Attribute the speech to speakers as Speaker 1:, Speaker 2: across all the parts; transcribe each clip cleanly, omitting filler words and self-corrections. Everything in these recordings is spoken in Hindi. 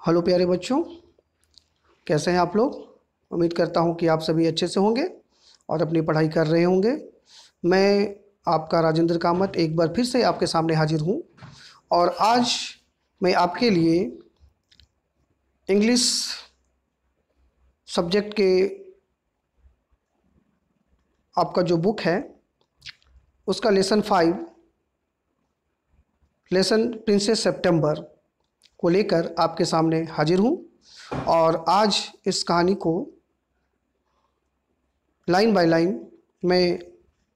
Speaker 1: हेलो प्यारे बच्चों, कैसे हैं आप लोग। उम्मीद करता हूं कि आप सभी अच्छे से होंगे और अपनी पढ़ाई कर रहे होंगे। मैं आपका राजेंद्र कामत एक बार फिर से आपके सामने हाजिर हूं और आज मैं आपके लिए इंग्लिश सब्जेक्ट के आपका जो बुक है उसका लेसन 5 लेसन प्रिंसेस सितंबर को लेकर आपके सामने हाजिर हूँ और आज इस कहानी को लाइन बाय लाइन मैं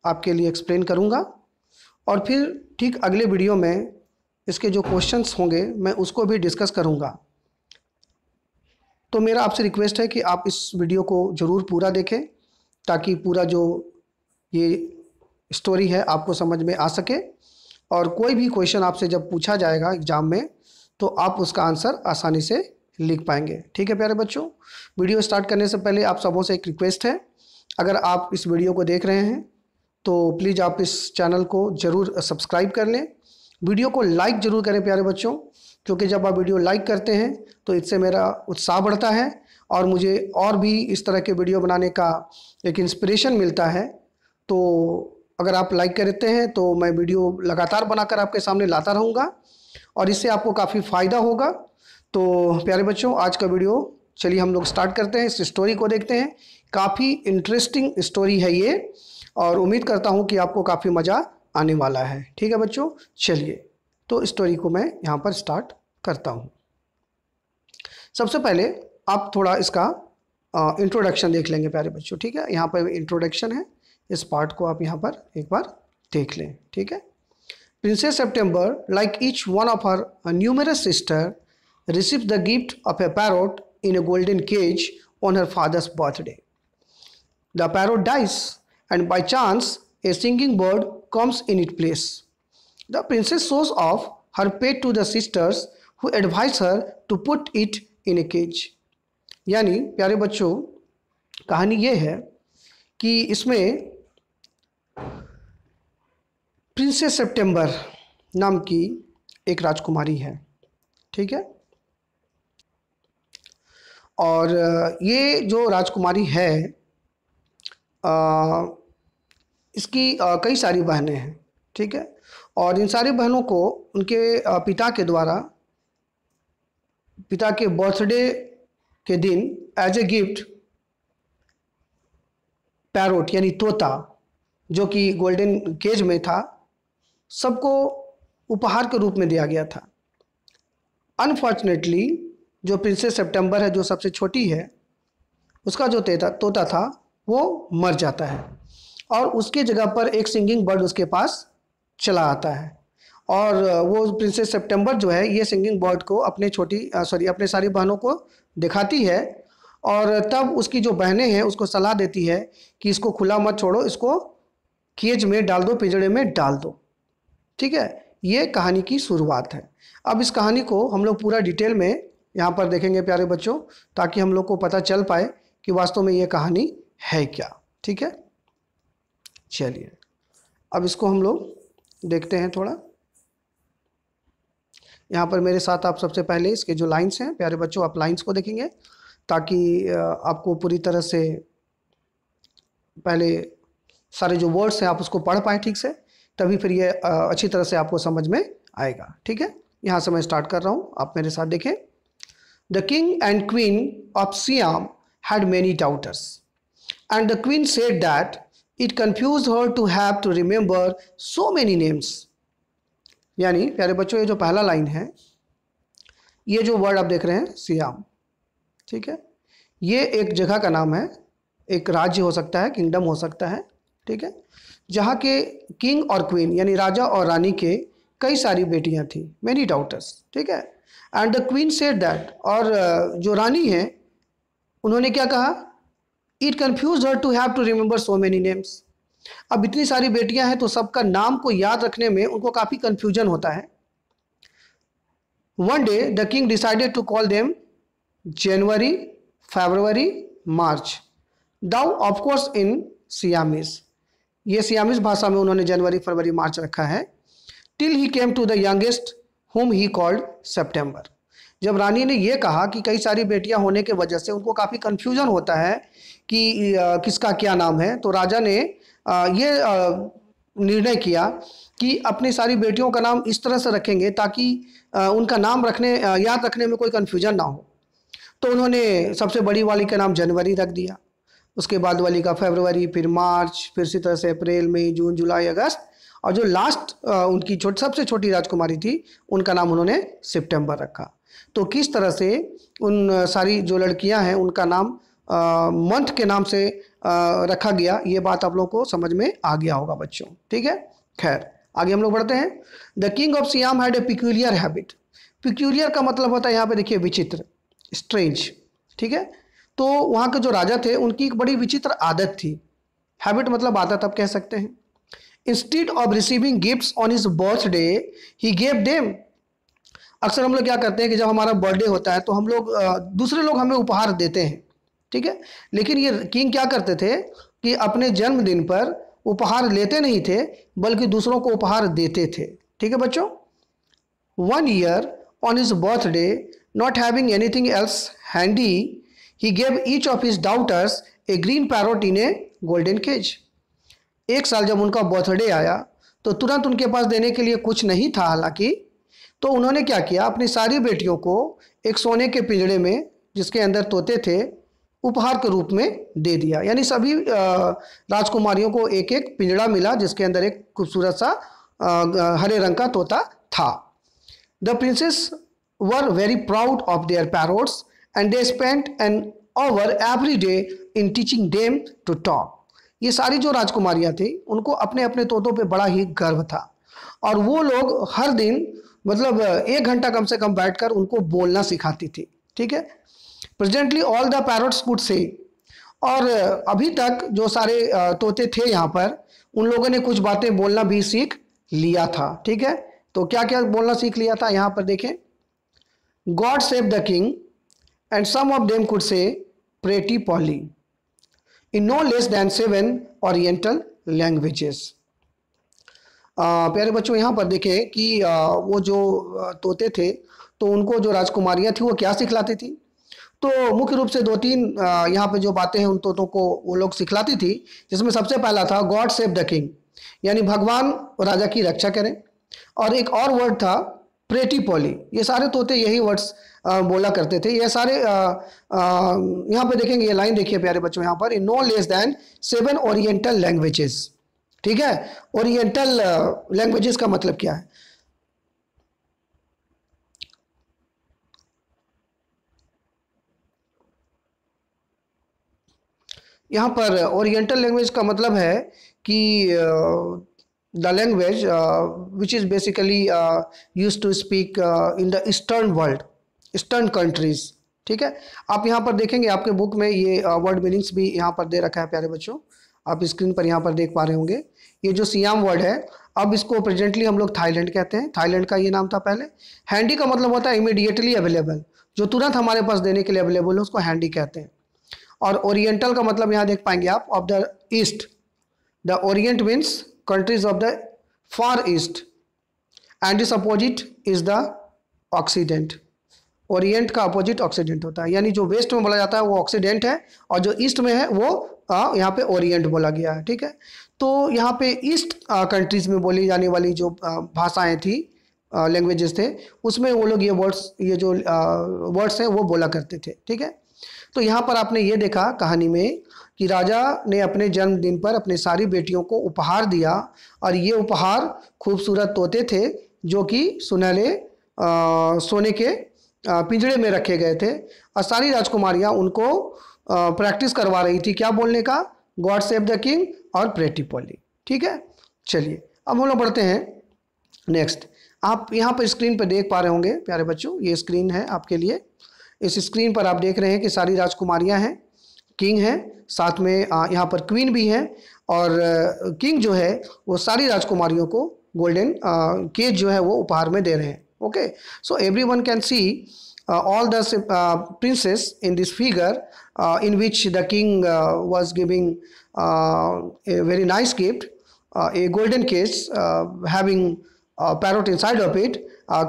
Speaker 1: आपके लिए एक्सप्लेन करूँगा और फिर ठीक अगले वीडियो में इसके जो क्वेश्चंस होंगे मैं उसको भी डिस्कस करूँगा। तो मेरा आपसे रिक्वेस्ट है कि आप इस वीडियो को ज़रूर पूरा देखें ताकि पूरा जो ये स्टोरी है आपको समझ में आ सके और कोई भी क्वेश्चन आपसे जब पूछा जाएगा एग्ज़ाम में तो आप उसका आंसर आसानी से लिख पाएंगे। ठीक है प्यारे बच्चों, वीडियो स्टार्ट करने से पहले आप सबों से एक रिक्वेस्ट है, अगर आप इस वीडियो को देख रहे हैं तो प्लीज़ आप इस चैनल को ज़रूर सब्सक्राइब कर लें। वीडियो को लाइक ज़रूर करें प्यारे बच्चों, क्योंकि जब आप वीडियो लाइक करते हैं तो इससे मेरा उत्साह बढ़ता है और मुझे और भी इस तरह के वीडियो बनाने का एक इंस्पिरेशन मिलता है। तो अगर आप लाइक करते हैं तो मैं वीडियो लगातार बनाकर आपके सामने लाता रहूँगा और इससे आपको काफ़ी फ़ायदा होगा। तो प्यारे बच्चों, आज का वीडियो चलिए हम लोग स्टार्ट करते हैं, इस स्टोरी को देखते हैं। काफ़ी इंटरेस्टिंग स्टोरी है ये और उम्मीद करता हूँ कि आपको काफ़ी मज़ा आने वाला है। ठीक है बच्चों, चलिए तो स्टोरी को मैं यहाँ पर स्टार्ट करता हूँ। सबसे पहले आप थोड़ा इसका इंट्रोडक्शन देख लेंगे प्यारे बच्चों। ठीक है, यहाँ पर इंट्रोडक्शन है, इस पार्ट को आप यहाँ पर एक बार देख लें। ठीक है। Princess September, like each one of her numerous sisters, received the gift of a parrot in a golden cage on her father's birthday. The parrot dies, and by chance, a singing bird comes in its place. The princess shows off her pet to the sisters, who advise her to put it in a cage. यानी प्यारे बच्चों, कहानी ये है कि इसमें प्रिंसेस सितंबर नाम की एक राजकुमारी है। ठीक है, और ये जो राजकुमारी है इसकी कई सारी बहनें हैं। ठीक है, और इन सारी बहनों को उनके पिता के द्वारा पिता के बर्थडे के दिन एज ए गिफ्ट पैरोट यानी तोता जो कि गोल्डन केज में था सबको उपहार के रूप में दिया गया था। अनफॉर्चुनेटली जो प्रिंसेस सितंबर है, जो सबसे छोटी है, उसका जो तोता था वो मर जाता है और उसके जगह पर एक सिंगिंग बर्ड उसके पास चला आता है और वो प्रिंसेस सितंबर जो है ये सिंगिंग बर्ड को अपने सारी बहनों को दिखाती है और तब उसकी जो बहनें हैं उसको सलाह देती है कि इसको खुला मत छोड़ो, इसको केज में डाल दो, पिंजड़े में डाल दो। ठीक है, ये कहानी की शुरुआत है। अब इस कहानी को हम लोग पूरा डिटेल में यहाँ पर देखेंगे प्यारे बच्चों, ताकि हम लोग को पता चल पाए कि वास्तव में ये कहानी है क्या। ठीक है, चलिए अब इसको हम लोग देखते हैं थोड़ा। यहाँ पर मेरे साथ आप सबसे पहले इसके जो लाइन्स हैं प्यारे बच्चों, आप लाइन्स को देखेंगे ताकि आपको पूरी तरह से पहले सारे जो वर्ड्स हैं आप उसको पढ़ पाएँ ठीक से, तभी फिर ये अच्छी तरह से आपको समझ में आएगा। ठीक है, यहाँ से मैं स्टार्ट कर रहा हूँ, आप मेरे साथ देखें। The king and queen of Siam had many daughters and the queen said that it confuse her to have to remember so many names. यानी प्यारे बच्चों, ये जो पहला लाइन है, ये जो वर्ड आप देख रहे हैं सियाम, ठीक है, ये एक जगह का नाम है, एक राज्य हो सकता है, किंगडम हो सकता है। ठीक है, जहाँ के किंग और क्वीन यानी राजा और रानी के कई सारी बेटियाँ थी, मेनी डाउटर्स। ठीक है, and the queen said that, और जो रानी है उन्होंने क्या कहा, it confuse her to have to remember so many names. अब इतनी सारी बेटियां हैं तो सबका नाम को याद रखने में उनको काफ़ी कन्फ्यूजन होता है। One day the king decided to call them January, February, March, though of course in Siamese. ये सियामीज भाषा में उन्होंने जनवरी, फरवरी, मार्च रखा है। Till he came to the youngest whom he called September. जब रानी ने ये कहा कि कई सारी बेटियां होने के वजह से उनको काफ़ी कन्फ्यूजन होता है कि किसका क्या नाम है, तो राजा ने ये निर्णय किया कि अपनी सारी बेटियों का नाम इस तरह से रखेंगे ताकि उनका नाम याद रखने में कोई कन्फ्यूजन ना हो। तो उन्होंने सबसे बड़ी वाली का नाम जनवरी रख दिया, उसके बाद वाली का फरवरी, फिर मार्च, फिर इसी तरह से अप्रैल, मई, जून, जुलाई, अगस्त, और जो लास्ट उनकी सबसे छोटी राजकुमारी थी उनका नाम उन्होंने सितंबर रखा। तो किस तरह से उन सारी जो लड़कियां हैं उनका नाम मंथ के नाम से रखा गया, ये बात आप लोगों को समझ में आ गया होगा बच्चों। ठीक है, खैर आगे हम लोग बढ़ते हैं। The king of Siam had a peculiar habit. Peculiar का मतलब होता है यहाँ पे देखिए विचित्र, स्ट्रेंज। ठीक है, तो वहाँ के जो राजा थे उनकी एक बड़ी विचित्र आदत थी। हैबिट मतलब आदत आप कह सकते हैं। Instead of receiving gifts on his birthday he gave them. अक्सर हम लोग क्या करते हैं कि जब हमारा बर्थडे होता है तो हम लोग दूसरे लोग हमें उपहार देते हैं। ठीक है, लेकिन ये किंग क्या करते थे कि अपने जन्मदिन पर उपहार लेते नहीं थे बल्कि दूसरों को उपहार देते थे। ठीक है बच्चों, one year on his birthday not having anything else handy he gave each of his daughters a green parrot in a golden cage. एक साल जब उनका बर्थडे आया तो तुरंत उनके पास देने के लिए कुछ नहीं था हालांकि, तो उन्होंने क्या किया, अपनी सारी बेटियों को एक सोने के पिंजड़े में जिसके अंदर तोते थे उपहार के रूप में दे दिया। यानी सभी राजकुमारियों को एक एक पिंजड़ा मिला जिसके अंदर एक खूबसूरत सा हरे रंग का तोता था। The princesses were very proud of their parrots and they spent an hour every day in teaching them to talk. ये सारी जो राजकुमारियां थी उनको अपने अपने तोतों पे बड़ा ही गर्व था और वो लोग हर दिन मतलब 1 घंटा कम से कम बैठकर उनको बोलना सिखाती थी। ठीक है, presently all the parrots could say, और अभी तक जो सारे तोते थे यहाँ पर उन लोगों ने कुछ बातें बोलना भी सीख लिया था। ठीक है, तो क्या क्या बोलना सीख लिया था यहाँ पर देखें। God save the king and some of them could say pretty Polly in no less than 7 oriental languages. प्यारे बच्चों यहाँ पर देखें कि वो जो तोते थे तो उनको जो राजकुमारियाँ थी वो क्या सिखलाती थी, तो मुख्य रूप से 2-3 यहाँ पे जो बातें हैं उन तोतों को वो लोग सिखलाती थी, जिसमें सबसे पहला था गॉड सेव द किंग, यानी भगवान राजा की रक्षा करें, और एक और वर्ड था प्रेटी पॉली। ये सारे तोते यही वर्ड्स बोला करते थे। ये सारे यहाँ पे देखेंगे, ये लाइन देखिए प्यारे बच्चों यहाँ पर, in no less than 7 oriental languages. ठीक है, ओरिएंटल लैंग्वेजेस का मतलब क्या है? यहाँ पर ओरिएंटल लैंग्वेज का मतलब है कि the language which is basically used to speak in the eastern world, eastern countries. ठीक है, आप यहाँ पर देखेंगे आपके बुक में ये वर्ड मीनिंग्स भी यहाँ पर दे रखा है प्यारे बच्चों, आप स्क्रीन पर यहाँ पर देख पा रहे होंगे। ये जो सियाम वर्ड है, अब इसको प्रेजेंटली हम लोग थाईलैंड कहते हैं, थाईलैंड का ये नाम था पहले। हैंडी का मतलब होता है इमीडिएटली अवेलेबल, जो तुरंत हमारे पास देने के लिए अवेलेबल है उसको हैंडी कहते हैं। और ओरिएंटल का मतलब यहाँ देख पाएंगे आप, of the east. The orient means countries of the far east and its opposite is the occident. Orient का अपोजिट ऑक्सीडेंट होता है, यानी जो वेस्ट में बोला जाता है वो ऑक्सीडेंट है और जो ईस्ट में है वो यहाँ पे ओरिएंट बोला गया है। ठीक है, तो यहाँ पे ईस्ट कंट्रीज में बोली जाने वाली जो भाषाएं थी, लैंग्वेजेस थे, उसमें वो लोग ये वर्ड्स, ये जो वर्ड्स हैं वो बोला करते थे। ठीक है, तो यहाँ पर आपने ये देखा कहानी में कि राजा ने अपने जन्मदिन पर अपने सारी बेटियों को उपहार दिया और ये उपहार खूबसूरत तोते थे जो कि सुनहरे सोने के पिंजड़े में रखे गए थे, और सारी राजकुमारियाँ उनको प्रैक्टिस करवा रही थी क्या बोलने का, गॉड सेव द किंग और प्रेटी पॉली। ठीक है, चलिए अब हम लोग बढ़ते हैं नेक्स्ट। आप यहाँ पर स्क्रीन पर देख पा रहे होंगे प्यारे बच्चों, ये स्क्रीन है आपके लिए। इस स्क्रीन पर आप देख रहे हैं कि सारी राजकुमारियाँ हैं, किंग हैं, साथ में यहाँ पर क्वीन भी है, और किंग जो है वो सारी राजकुमारियों को गोल्डन केज जो है वो उपहार में दे रहे हैं। Okay, so everyone can see all the princes in this figure in which the king was giving a very nice gift, a golden case having a parrot inside of it,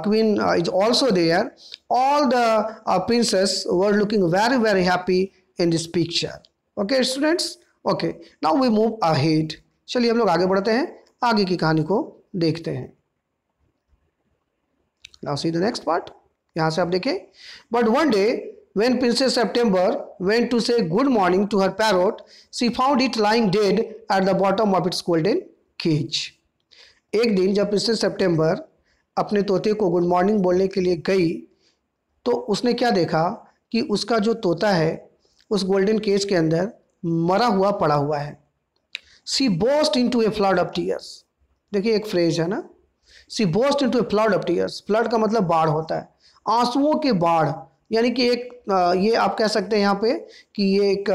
Speaker 1: queen is also there. All the princess were looking very very happy in this picture. Okay students, okay, now we move ahead. चलिए हम लोग आगे बढ़ते हैं, आगे की कहानी को देखते हैं. Now see the next part. यहाँ से आप देखें. But one day when Princess September went to say good morning to her parrot, she found it lying dead at the bottom of its golden cage. एक दिन जब प्रिंसेस सितंबर अपने तोते को गुड मॉर्निंग बोलने के लिए गई तो उसने क्या देखा कि उसका जो तोता है उस गोल्डन केज के अंदर मरा हुआ पड़ा हुआ है. She burst into a flood of tears. देखिए एक फ्रेज है ना, she burst into a flood of tears. Flood का मतलब बाढ़ होता है, आंसुओं के बाढ़. यानी कि एक ये आप कह सकते हैं यहाँ पे कि ये एक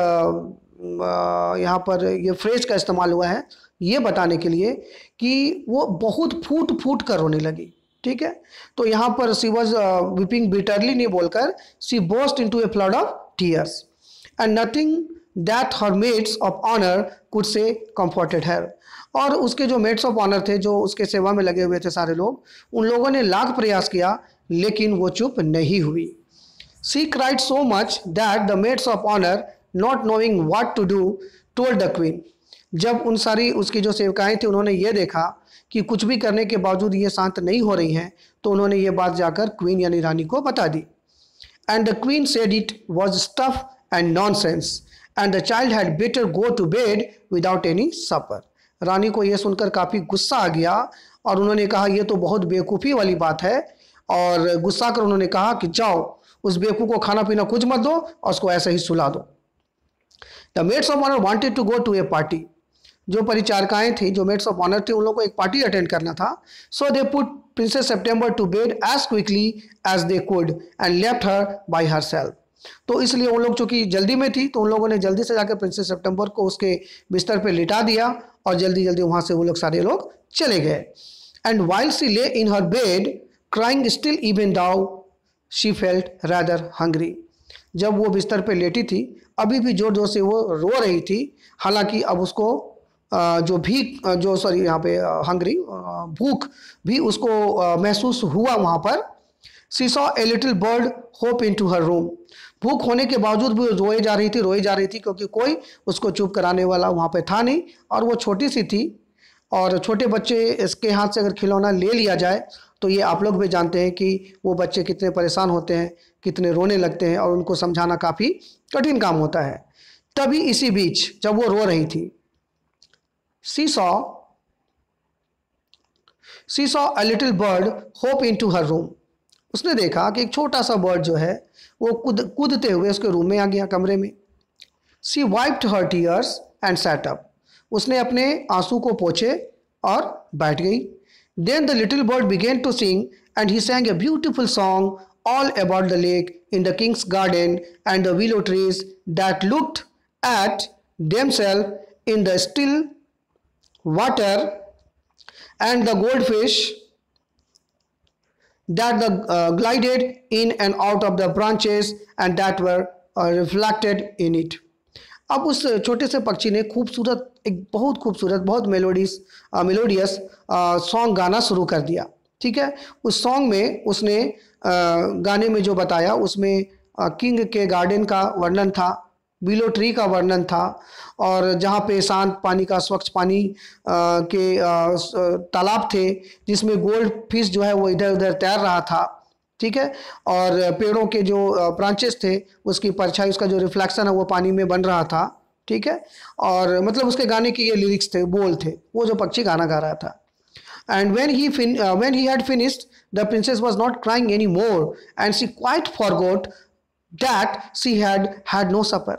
Speaker 1: यहाँ पर ये फ्रेज का इस्तेमाल हुआ है ये बताने के लिए कि वो बहुत फूट फूट कर रोने लगी. ठीक है, तो यहाँ पर सी वॉज वीपिंग बिटरली नहीं बोलकर she burst into a flood of tears and nothing that her maids of honour could say comforted her. और उसके जो मेट्स ऑफ ऑनर थे, जो उसके सेवा में लगे हुए थे सारे लोग, उन लोगों ने लाख प्रयास किया लेकिन वो चुप नहीं हुई. She cried so much that the maids of honour not knowing what to do told the queen. जब उन सारी उसकी जो सेवकाएं थी उन्होंने ये देखा कि कुछ भी करने के बावजूद ये शांत नहीं हो रही हैं, तो उन्होंने ये बात जाकर क्वीन यानी रानी को बता दी. And the queen said it was stuff and nonsense and the child had better go to bed without any supper. रानी को यह सुनकर काफ़ी गुस्सा आ गया और उन्होंने कहा यह तो बहुत बेवकूफ़ी वाली बात है, और गुस्सा कर उन्होंने कहा कि जाओ उस बेवकूफ़ को खाना पीना कुछ मत दो और उसको ऐसे ही सुला दो. The maids of honour wanted to go to a party. जो परिचारिकाएं थी, जो मेट्स ऑफ ऑनर थे, उन लोगों को एक पार्टी अटेंड करना था. So they put princess September to bed as quickly as they could and left her by herself. तो इसलिए उन लोग चूंकि जल्दी में थी तो उन लोगों ने जल्दी से जाकर प्रिंसेस सितंबर को उसके बिस्तर पे लिटा दिया और जल्दी जल्दी वहाँ से वो लोग सारे लोग चले गए. And while she lay in her bed crying still even though she felt rather hungry. जब वो बिस्तर पे लेटी थी अभी भी जोर जोर से वो रो रही थी, हालांकि अब उसको यहाँ पे हंग्री भूख भी उसको महसूस हुआ वहाँ पर. She saw a little bird hope into her room. भूख होने के बावजूद भी रोई जा रही थी क्योंकि कोई उसको चुप कराने वाला वहाँ पे था नहीं, और वो छोटी सी थी. और छोटे बच्चे इसके हाथ से अगर खिलौना ले लिया जाए तो ये आप लोग भी जानते हैं कि वो बच्चे कितने परेशान होते हैं, कितने रोने लगते हैं, और उनको समझाना काफ़ी कठिन काम होता है. तभी इसी बीच जब वो रो रही थी, she saw a little bird hope into her room. उसने देखा कि एक छोटा सा बर्ड जो है वो कूदते हुए उसके रूम में आ गया, कमरे में. She wiped her tears and sat up. उसने अपने आंसू को पोंछे और बैठ गई. Then the little bird began to sing and he sang a beautiful song all about the lake in the king's garden and the willow trees that looked at themselves in the still water and the goldfish that glided in and out of the branches and that were reflected in it. अब उस छोटे से पक्षी ने एक बहुत खूबसूरत बहुत मेलोडियस सॉन्ग गाना शुरू कर दिया. ठीक है, उस सॉन्ग में उसने गाने में जो बताया उसमें किंग के गार्डन का वर्णन था, विलो ट्री का वर्णन था, और जहाँ पे शांत पानी का स्वच्छ पानी के तालाब थे जिसमें गोल्ड फिश जो है वो इधर उधर तैर रहा था. ठीक है, और पेड़ों के जो ब्रांचेस थे उसकी परछाई, उसका जो रिफ्लेक्शन है वो पानी में बन रहा था. ठीक है, और मतलब उसके गाने के ये लिरिक्स थे, बोल थे, वो जो पक्षी गाना गा रहा था. And when he had finished, the princess was not crying anymore, and she quite forgot that she had no supper.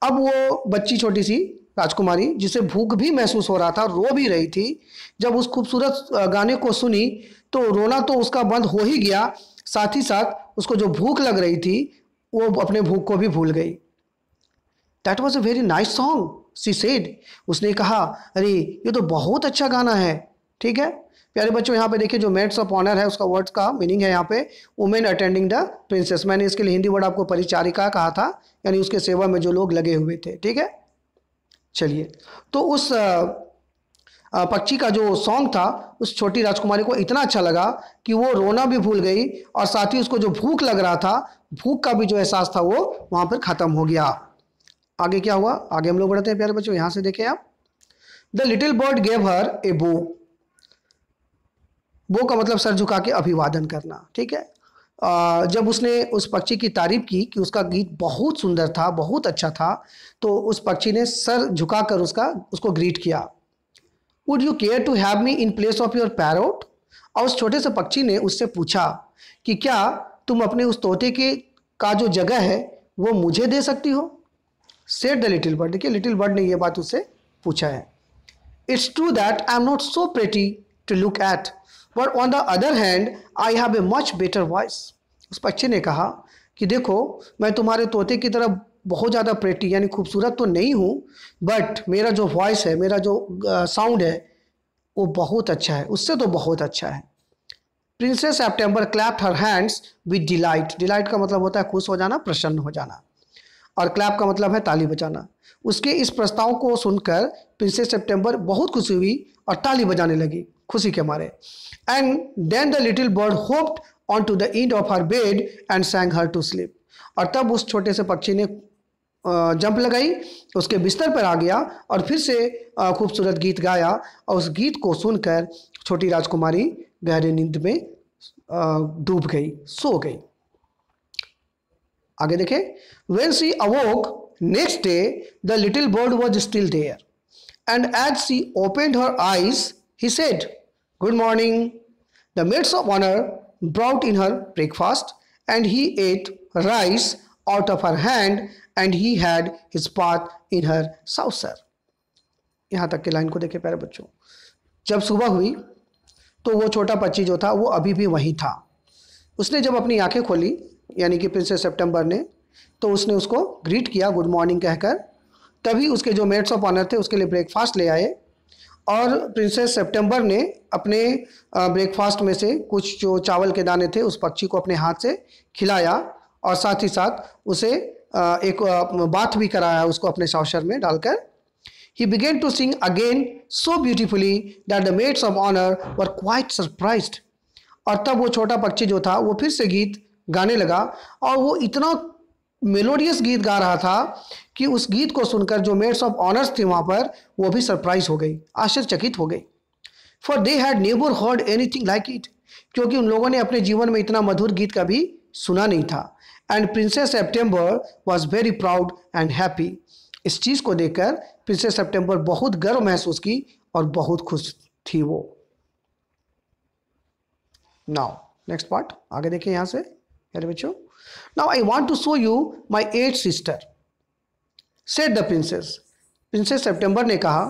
Speaker 1: अब वो बच्ची छोटी सी राजकुमारी जिसे भूख भी महसूस हो रहा था, रो भी रही थी, जब उस खूबसूरत गाने को सुनी तो रोना तो उसका बंद हो ही गया, साथ ही साथ उसको जो भूख लग रही थी वो अपने भूख को भी भूल गई. That was a very nice song, she said. उसने कहा अरे ये तो बहुत अच्छा गाना है. ठीक है प्यारे बच्चों, यहाँ पे देखिए जो मेट्स ऑफ ऑनर है उसका वर्ड्स का मीनिंग है यहाँ पे वुमेन अटेंडिंग द प्रिंसेस. मैंने इसके लिए हिंदी वर्ड आपको परिचारिका कहा था, यानी उसके सेवा में जो लोग लगे हुए थे. ठीक है, चलिए तो उस पक्षी का जो सॉन्ग था उस छोटी राजकुमारी को इतना अच्छा लगा कि वो रोना भी भूल गई और साथ ही उसको जो भूख लग रहा था, भूख का भी जो एहसास था वो वहाँ पर ख़त्म हो गया। आगे क्या हुआ, आगे हम लोग बढ़ते हैं प्यारे बच्चों। यहाँ से देखें आप, the little bird gave her a bow. Bow का मतलब सर झुका के अभिवादन करना, ठीक है। जब उसने उस पक्षी की तारीफ की कि उसका गीत बहुत सुंदर था, बहुत अच्छा था, तो उस पक्षी ने सर झुकाकर उसको ग्रीट किया। Would you care to have me in place of your parrot. और उस छोटे से पक्षी ने उससे पूछा कि क्या तुम अपने उस तोते के का जो जगह है वो मुझे दे सकती हो। Said the little bird. देखिए लिटिल बर्ड ने ये बात उससे पूछा है। It's true that I am not so pretty to look at, but on the other hand I have a much better voice. उस पक्षी ने कहा कि देखो मैं तुम्हारे तोते की तरह बहुत ज़्यादा प्रेटी यानी खूबसूरत तो नहीं हूँ, बट मेरा जो वॉइस है, मेरा जो साउंड है वो बहुत अच्छा है, उससे तो बहुत अच्छा है। Princess September clapped her hands with delight. Delight का मतलब होता है खुश हो जाना, प्रसन्न हो जाना, और क्लैप का मतलब है ताली बजाना। उसके इस प्रस्ताव को सुनकर प्रिंसेस सेप्टेम्बर बहुत खुशी हुई और ताली बजाने लगी खुशी के मारे। And then the little bird hopped on to the end of her bed and sang her to sleep. और तब उस छोटे से पक्षी ने जंप लगाई, उसके बिस्तर पर आ गया और फिर से खूबसूरत गीत गाया, और उस गीत को सुनकर छोटी राजकुमारी गहरी नींद में डूब गई, सो गई। आगे देखें। When she awoke next day, the little bird was still there, and as she opened her eyes, he said, "Good morning." The maids of honor brought in her breakfast, and he ate rice out of her hand, and he had his bath in her saucer. यहाँ तक के लाइन को देखे प्यारे बच्चों। जब सुबह हुई तो वो छोटा पक्षी जो था वो अभी भी वहीं था। उसने जब अपनी आंखें खोली यानी कि प्रिंसेस सेप्टेम्बर ने, तो उसने उसको ग्रीट किया गुड मॉर्निंग कहकर। तभी उसके जो मेड्स ऑफ ऑनर थे उसके लिए ब्रेकफास्ट ले आए, और प्रिंसेस सेप्टेम्बर ने अपने ब्रेकफास्ट में से कुछ जो चावल के दाने थे उस पक्षी को अपने हाथ से खिलाया, और साथ ही साथ उसे एक बात भी कराया उसको अपने सॉसर में डालकर। He began to sing again so beautifully that the maids of honor were quite surprised. और तब वो छोटा पक्षी जो था वो फिर से गीत गाने लगा, और वो इतना मेलोडियस गीत गा रहा था कि उस गीत को सुनकर जो मेड्स ऑफ ऑनर्स थे वहाँ पर वो भी सरप्राइज हो गई, आश्चर्यचकित हो गई। For they had never heard anything like it. क्योंकि उन लोगों ने अपने जीवन में इतना मधुर गीत कभी सुना नहीं था। And princess September was very proud and happy. इस चीज़ को देखकर प्रिंसेस सेप्टेम्बर बहुत गर्व महसूस की और बहुत खुश थी वो। नाउ नेक्स्ट पार्ट आगे देखिए यहाँ से मेरे बच्चों। Now I want to show you my 8th sister, said the princess. Princess September ने कहा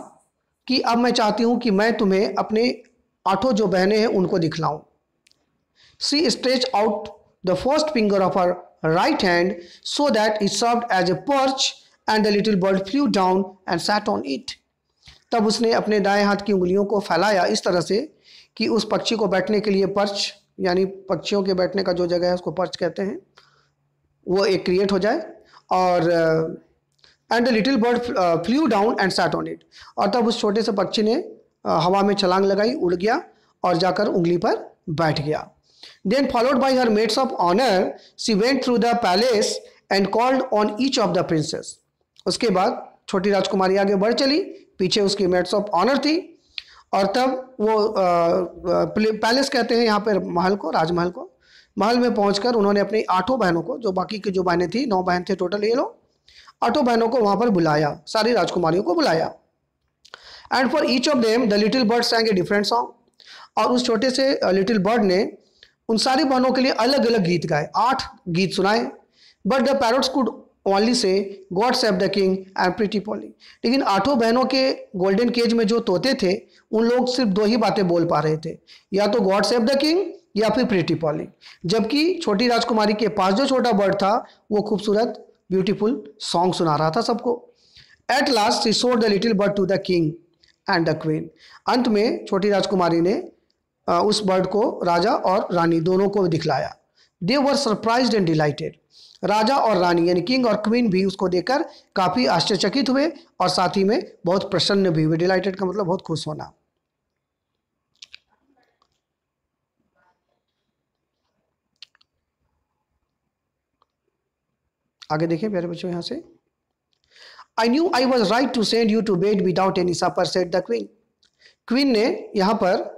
Speaker 1: कि अब मैं चाहती हूँ कि मैं तुम्हें अपने 8 जो बहनें हैं उनको दिखलाऊं। She stretch out the first finger of her right hand so that it served as a perch and the little bird flew down and sat on it. तब उसने अपने दाएं हाथ की उंगलियों को फैलाया इस तरह से कि उस पक्षी को बैठने के लिए पर्च यानी पक्षियों के बैठने का जो जगह है उसको पर्च कहते हैं, वो एक क्रिएट हो जाए। और and the little bird flew down and sat on it. और तब उस छोटे से पक्षी ने हवा में छलांग लगाई, उड़ गया और जाकर उंगली पर बैठ गया। Then followed by her maids of honour she went through the palace and called on each of the princesses. उसके बाद छोटी राजकुमारी आगे बढ़ चली, पीछे उसकी मेड्स ऑफ ऑनर थी, और तब वो पैलेस कहते हैं यहाँ पर महल को, राजमहल को। महल में पहुंचकर उन्होंने अपनी 8 बहनों को, जो बाकी की जो बहनें थी 9 बहन थे टोटल ये लोग, 8 बहनों को वहाँ पर बुलाया, सारी राजकुमारियों को बुलाया। And for each of them the little bird सैंग a different song. और उस छोटे से लिटिल बर्ड ने उन सारी बहनों के लिए अलग अलग गीत गाए, 8 गीत सुनाए। But the parrots could only say God save the king and pretty Polly. लेकिन 8 बहनों के गोल्डन केज में जो तोते थे उन लोग सिर्फ 2 ही बातें बोल पा रहे थे, या तो गॉड सेव द किंग या फिर प्रीटी पॉली। जबकि छोटी राजकुमारी के पास जो छोटा बर्ड था वो खूबसूरत ब्यूटीफुल सॉन्ग सुना रहा था सबको। At last she showed the little bird to the king and the queen. अंत में छोटी राजकुमारी ने उस बर्ड को राजा और रानी दोनों को दिखलाया। दे वर सरप्राइज्ड एंड डिलाइटेड। राजा और रानी यानी किंग और क्वीन भी उसको देखकर काफ़ी आश्चर्यचकित हुए और साथ ही में बहुत प्रसन्न भी हुए। डिलाइटेड का मतलब बहुत खुश होना। आगे देखिए प्यारे बच्चों यहाँ से, I knew I was right to send you to bed without any supper said the queen. Queen ने यहाँ पर,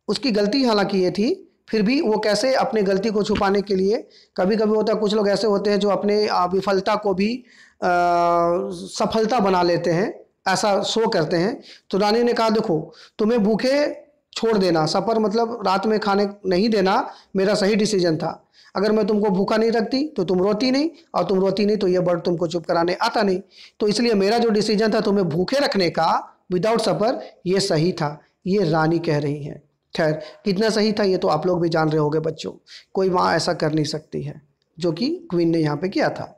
Speaker 1: उसकी गलती हालांकि ये थी, फिर भी वो कैसे अपने गलती को छुपाने के लिए, कभी कभी होता है कुछ लोग ऐसे होते हैं जो अपने विफलता को भी सफलता बना लेते हैं, ऐसा शो करते हैं। तो रानी ने कहा देखो तुम्हें भूखे छोड़ देना, सफ़र मतलब रात में खाने नहीं देना, मेरा सही डिसीजन था। अगर मैं तुमको भूखा नहीं रखती तो तुम रोती नहीं, और तुम रोती नहीं तो ये बर्ड तुमको चुप कराने आता नहीं। तो इसलिए मेरा जो डिसीजन था तुम्हें भूखे रखने का विदाउट सफ़र, ये सही था। ये रानी कह रही हैं। खैर कितना सही था ये तो आप लोग भी जान रहे होंगे बच्चों, कोई माँ ऐसा कर नहीं सकती है, जो कि क्वीन ने यहाँ पे किया था।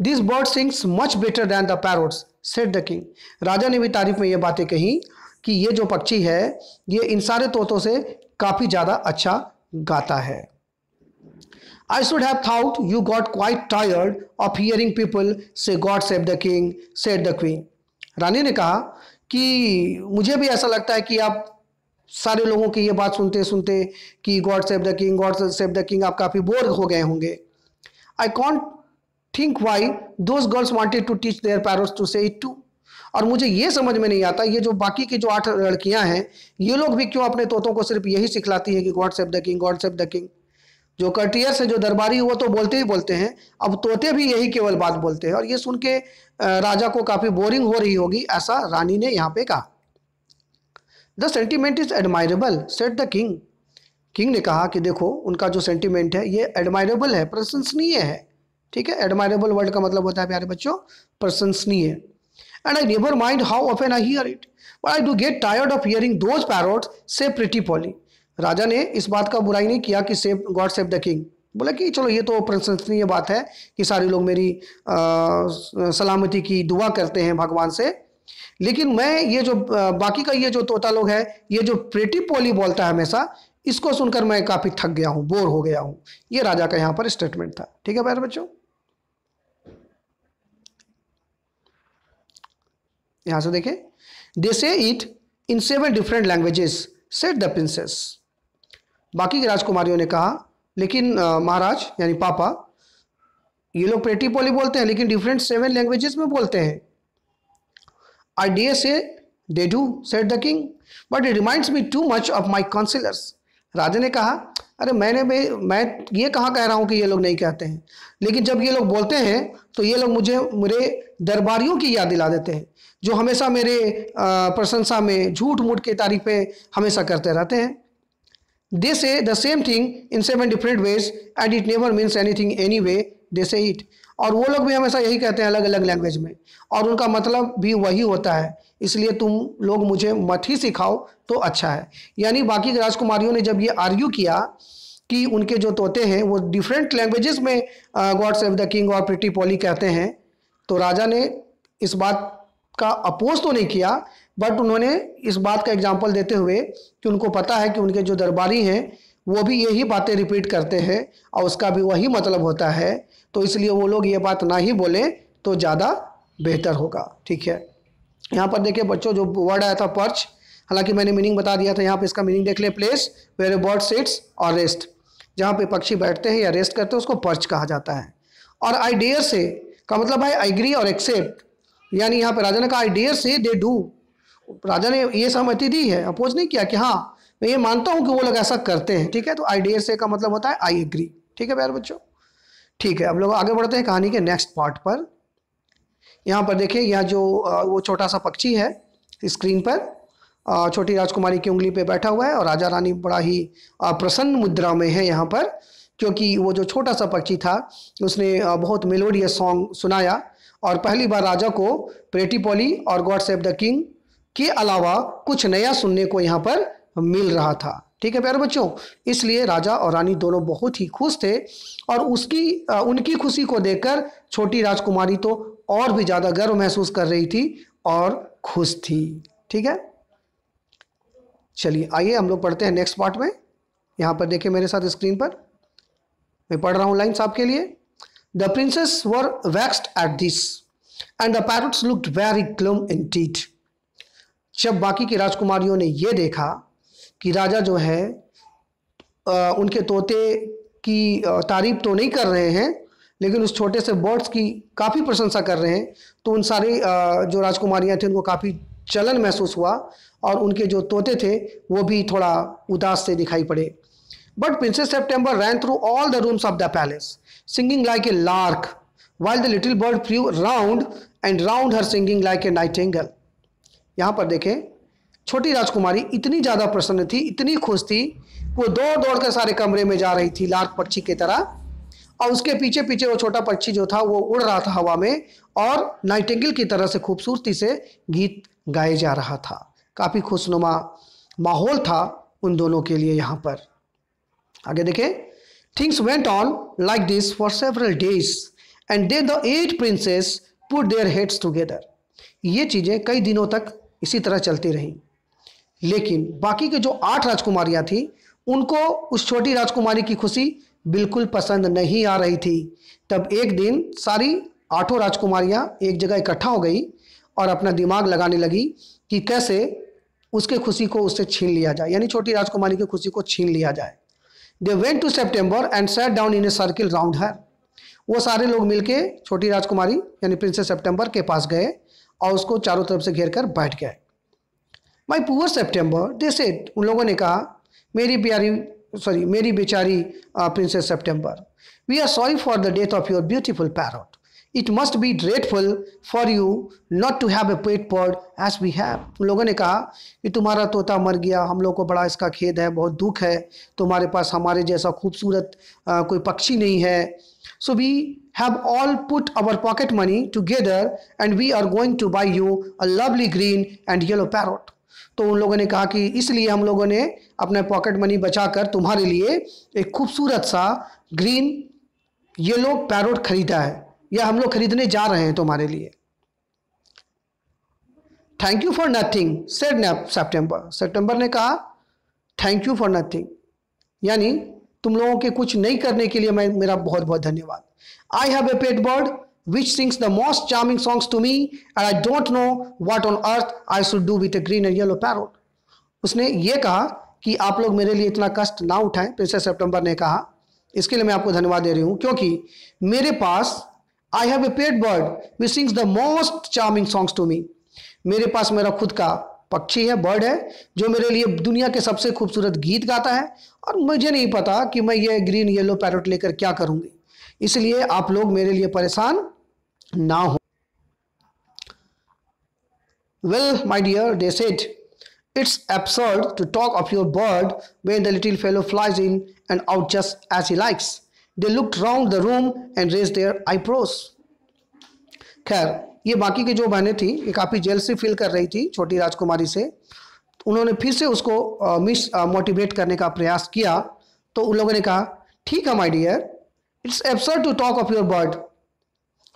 Speaker 1: This bird sings much better than the parrots said the king. राजा ने भी तारीफ में ये बातें कही कि ये जो पक्षी है ये इन सारे तोतों से काफ़ी ज़्यादा अच्छा गाता है। I should have thought you got quite tired of hearing people say God save the king, said the queen. रानी ने कहा कि मुझे भी ऐसा लगता है कि आप सारे लोगों की ये बात सुनते सुनते कि God save the king, God save the king, आप काफ़ी बोर हो गए होंगे। I can't think why those girls wanted to teach their parrots to say it too. और मुझे ये समझ में नहीं आता ये जो बाकी की जो 8 लड़कियां हैं ये लोग भी क्यों अपने तोतों को सिर्फ यही सिखलाती है कि God save the king, God save the king. जो कर्टियर्स है, जो दरबारी, वो तो बोलते ही बोलते हैं, अब तोते भी यही केवल बात बोलते हैं। और ये सुन के राजा को काफ़ी बोरिंग हो रही होगी, ऐसा रानी ने यहाँ पे कहा। The sentiment is admirable said the king. King ने कहा कि देखो उनका जो सेंटिमेंट है ये एडमायरेबल है, प्रशंसनीय है। ठीक है, एडमायरेबल वर्ड का मतलब होता है प्यारे बच्चों प्रशंसनीय। And I never mind how often I hear it, but I do get tired of hearing those parrots से प्रिटी पॉली। राजा ने इस बात का बुराई नहीं किया कि save God save the king, बोला कि चलो ये तो प्रशंसनीय बात है कि सारे लोग मेरी सलामती की दुआ करते हैं भगवान से, लेकिन मैं ये जो बाकी का ये जो तोता लोग है, ये जो प्रेटी पोली बोलता है हमेशा, इसको सुनकर मैं काफ़ी थक गया हूँ, बोर हो गया हूँ। ये राजा का यहाँ पर स्टेटमेंट था। ठीक है प्यारे बच्चों, यहाँ से देखें, दे say it in 7 different languages said the princess. बाकी की राजकुमारियों ने कहा लेकिन महाराज यानी पापा, ये लोग प्रेटी पोली बोलते हैं लेकिन डिफरेंट 7 लैंग्वेजेस में बोलते हैं। I dare say they do said the king, but it reminds me too much of my councillors. राजा ने कहा अरे मैं ये कहाँ कह रहा हूँ कि ये लोग नहीं कहते हैं, लेकिन जब ये लोग बोलते हैं तो ये लोग मुझे मेरे दरबारियों की याद दिला देते हैं, जो हमेशा मेरे प्रशंसा में झूठ मूठ की तारीफें हमेशा करते रहते हैं। They say the same thing in 7 different ways and it never means anything any way they say it. और वो लोग भी हमेशा यही कहते हैं अलग अलग लैंग्वेज में, और उनका मतलब भी वही होता है, इसलिए तुम लोग मुझे मत ही सिखाओ तो अच्छा है। यानी बाकी राजकुमारियों ने जब ये आर्ग्यू किया कि उनके जो तोते हैं वो डिफरेंट लैंग्वेजेस में गॉड सेव द किंग और प्रिटी पॉली कहते हैं, तो राजा ने इस बात का अपोज तो नहीं किया, बट उन्होंने इस बात का एग्जाम्पल देते हुए कि उनको पता है कि उनके जो दरबारी हैं वो भी यही बातें रिपीट करते हैं और उसका भी वही मतलब होता है, तो इसलिए वो लोग ये बात ना ही बोलें तो ज़्यादा बेहतर होगा। ठीक है, यहाँ पर देखिए बच्चों जो वर्ड आया था पर्च, हालांकि मैंने मीनिंग बता दिया था, यहाँ पे इसका मीनिंग देख ले, place where a bird sits और रेस्ट, जहाँ पे पक्षी बैठते हैं या रेस्ट करते हैं उसको पर्च कहा जाता है। और आई डेयर से का मतलब है आई एग्री और एक्सेप्ट, यानी यहाँ पे राजा ने कहा आई डेयर से दे डू, राजा ने ये सहमति दी है, अपोज नहीं किया कि हाँ मैं ये मानता हूँ कि वो लोग ऐसा करते हैं। ठीक है, तो आई डेयर से का मतलब होता है आई एग्री। ठीक है प्यारे बच्चों, ठीक है, अब लोग आगे बढ़ते हैं कहानी के नेक्स्ट पार्ट पर। यहाँ पर देखिए, यहाँ जो वो छोटा सा पक्षी है स्क्रीन पर छोटी राजकुमारी की उंगली पे बैठा हुआ है, और राजा रानी बड़ा ही प्रसन्न मुद्रा में है यहाँ पर, क्योंकि वो जो छोटा सा पक्षी था उसने बहुत मेलोडियस सॉन्ग सुनाया, और पहली बार राजा को प्रेटी पॉली और गॉड सेव द किंग के अलावा कुछ नया सुनने को यहाँ पर मिल रहा था। ठीक है प्यारे बच्चों, इसलिए राजा और रानी दोनों बहुत ही खुश थे, और उनकी खुशी को देखकर छोटी राजकुमारी तो और भी ज़्यादा गर्व महसूस कर रही थी और खुश थी। ठीक है, चलिए आइए हम लोग पढ़ते हैं नेक्स्ट पार्ट में। यहाँ पर देखिए मेरे साथ स्क्रीन पर, मैं पढ़ रहा हूँ लाइन्स आपके लिए। The princesses were vaxxed at this and the parrots looked very gloom Indeed. जब बाकी की राजकुमारियों ने यह देखा कि राजा जो है उनके तोते की तारीफ तो नहीं कर रहे हैं, लेकिन उस छोटे से बर्ड्स की काफ़ी प्रशंसा कर रहे हैं। तो उन सारी जो राजकुमारियाँ थी उनको काफ़ी जलन महसूस हुआ और उनके जो तोते थे वो भी थोड़ा उदास से दिखाई पड़े। But princess September ran through all the rooms of the palace singing like a lark while the little bird flew round and round her singing like a nightingale। यहाँ पर देखें, छोटी राजकुमारी इतनी ज़्यादा प्रसन्न थी, इतनी खुश थी, वो दौड़ दौड़ कर सारे कमरे में जा रही थी लार्क पक्षी की तरह, और उसके पीछे पीछे वो छोटा पक्षी जो था वो उड़ रहा था हवा में और नाइटिंगेल की तरह से खूबसूरती से गीत गाए जा रहा था। काफ़ी खुशनुमा माहौल था उन दोनों के लिए। यहाँ पर आगे देखें, things went on like this for several days and then the 8 princesses put their heads together. ये चीज़ें कई दिनों तक इसी तरह चलती रहीं, लेकिन बाकी के जो 8 राजकुमारियां थी उनको उस छोटी राजकुमारी की खुशी बिल्कुल पसंद नहीं आ रही थी। तब एक दिन सारी 8 राजकुमारियां एक जगह इकट्ठा हो गई और अपना दिमाग लगाने लगी कि कैसे उसके खुशी को उससे छीन लिया जाए, यानी छोटी राजकुमारी की खुशी को छीन लिया जाए। They went to September and sat down in a circle round her. वो सारे लोग मिलके छोटी राजकुमारी यानी प्रिंसेस सेप्टेम्बर के पास गए और उसको चारों तरफ से घेर कर बैठ गए। My poor September they said, उन लोगों ने कहा, मेरी बेचारी princess September, we are sorry for the death of your beautiful parrot. It must be dreadful for you not to have a pet bird as we have. उन लोगों ने कहा कि तुम्हारा तोता मर गया, हम लोग को बड़ा इसका खेद है, बहुत दुख है, तुम्हारे पास हमारे जैसा खूबसूरत कोई पक्षी नहीं है। So we have all put our pocket money together and we are going to buy you a lovely green and yellow parrot। तो उन लोगों ने कहा कि इसलिए हम लोगों ने अपना पॉकेट मनी बचाकर तुम्हारे लिए एक खूबसूरत सा ग्रीन येलो पैरोट खरीदा है, या हम लोग खरीदने जा रहे हैं तुम्हारे लिए। Thank you for nothing said September. September ने कहा थैंक यू फॉर नथिंग, यानी तुम लोगों के कुछ नहीं करने के लिए मेरा बहुत बहुत धन्यवाद। I have a pet bird which sings the most charming songs to me and I don't know what on earth I should do with a green and yellow parrot. उसने ये कहा कि आप लोग मेरे लिए इतना कष्ट ना उठाएं। प्रिंसेस सेप्टेम्बर ने कहा इसके लिए मैं आपको धन्यवाद दे रही हूँ, क्योंकि मेरे पास I have a pet bird which sings the most charming songs to me. मेरे पास मेरा खुद का पक्षी है, बर्ड है, जो मेरे लिए दुनिया के सबसे खूबसूरत गीत गाता है, और मुझे नहीं पता कि मैं ये ग्रीन येलो पैरोट लेकर क्या करूंगी, इसलिए आप लोग मेरे लिए परेशान ना हो। Well my dear, they said, it's absurd to talk of your bird when the little fellow flies in and out just as he likes. They looked round the room and raised their eyebrows. खैर, ये बाकी की जो बहनें थी ये काफ़ी जेलसी फील कर रही थी छोटी राजकुमारी से। उन्होंने फिर से उसको मोटिवेट करने का प्रयास किया। तो उन लोगों ने कहा ठीक है my dear, it's absurd to talk of your bird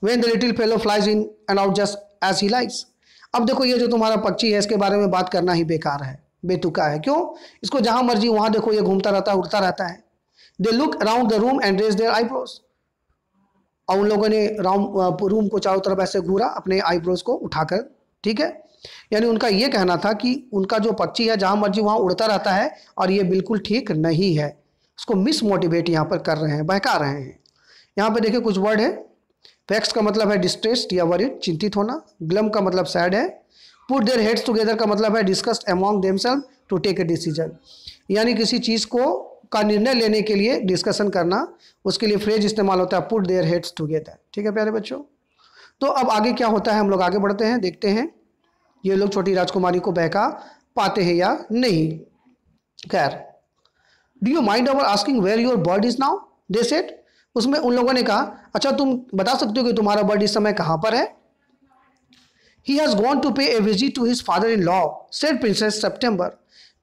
Speaker 1: when the little fellow flies in and out just as he likes. अब देखो, ये जो तुम्हारा पक्षी है इसके बारे में बात करना ही बेकार है, बेतुका है। क्यों? इसको जहां मर्जी वहां देखो ये घूमता रहता है, उड़ता रहता है। They look around the room and raise their eyebrows. और उन लोगों ने रूम को चारों तरफ ऐसे घूरा अपने आईब्रोज को उठाकर, ठीक है। यानी उनका ये कहना था कि उनका जो पक्षी है जहां मर्जी वहां उड़ता रहता है और ये बिल्कुल ठीक नहीं है। उसको मिस मोटिवेट यहाँ पर कर रहे हैं, बहका रहे हैं। यहाँ पे देखिए कुछ वर्ड है। वेक्स का मतलब है डिस्ट्रेस्ड या वरीड, चिंतित होना। ग्लम का मतलब सैड है। पुट देयर हेड्स टुगेदर का मतलब है discussed among themselves to take a decision, यानी किसी चीज़ को का निर्णय लेने के लिए डिस्कशन करना, उसके लिए फ्रेज इस्तेमाल होता है पुट देयर हेड्स टुगेदर। ठीक है प्यारे बच्चों, तो अब आगे क्या होता है हम लोग आगे बढ़ते हैं, देखते हैं ये लोग छोटी राजकुमारी को बहका पाते हैं या नहीं। खैर, do you mind our asking where your bird is now, they said. उसमें उन लोगों ने कहा अच्छा तुम बता सकते हो कि तुम्हारा बर्ड इस समय कहाँ पर है। He has gone to pay a visit to his father in law, said princess September.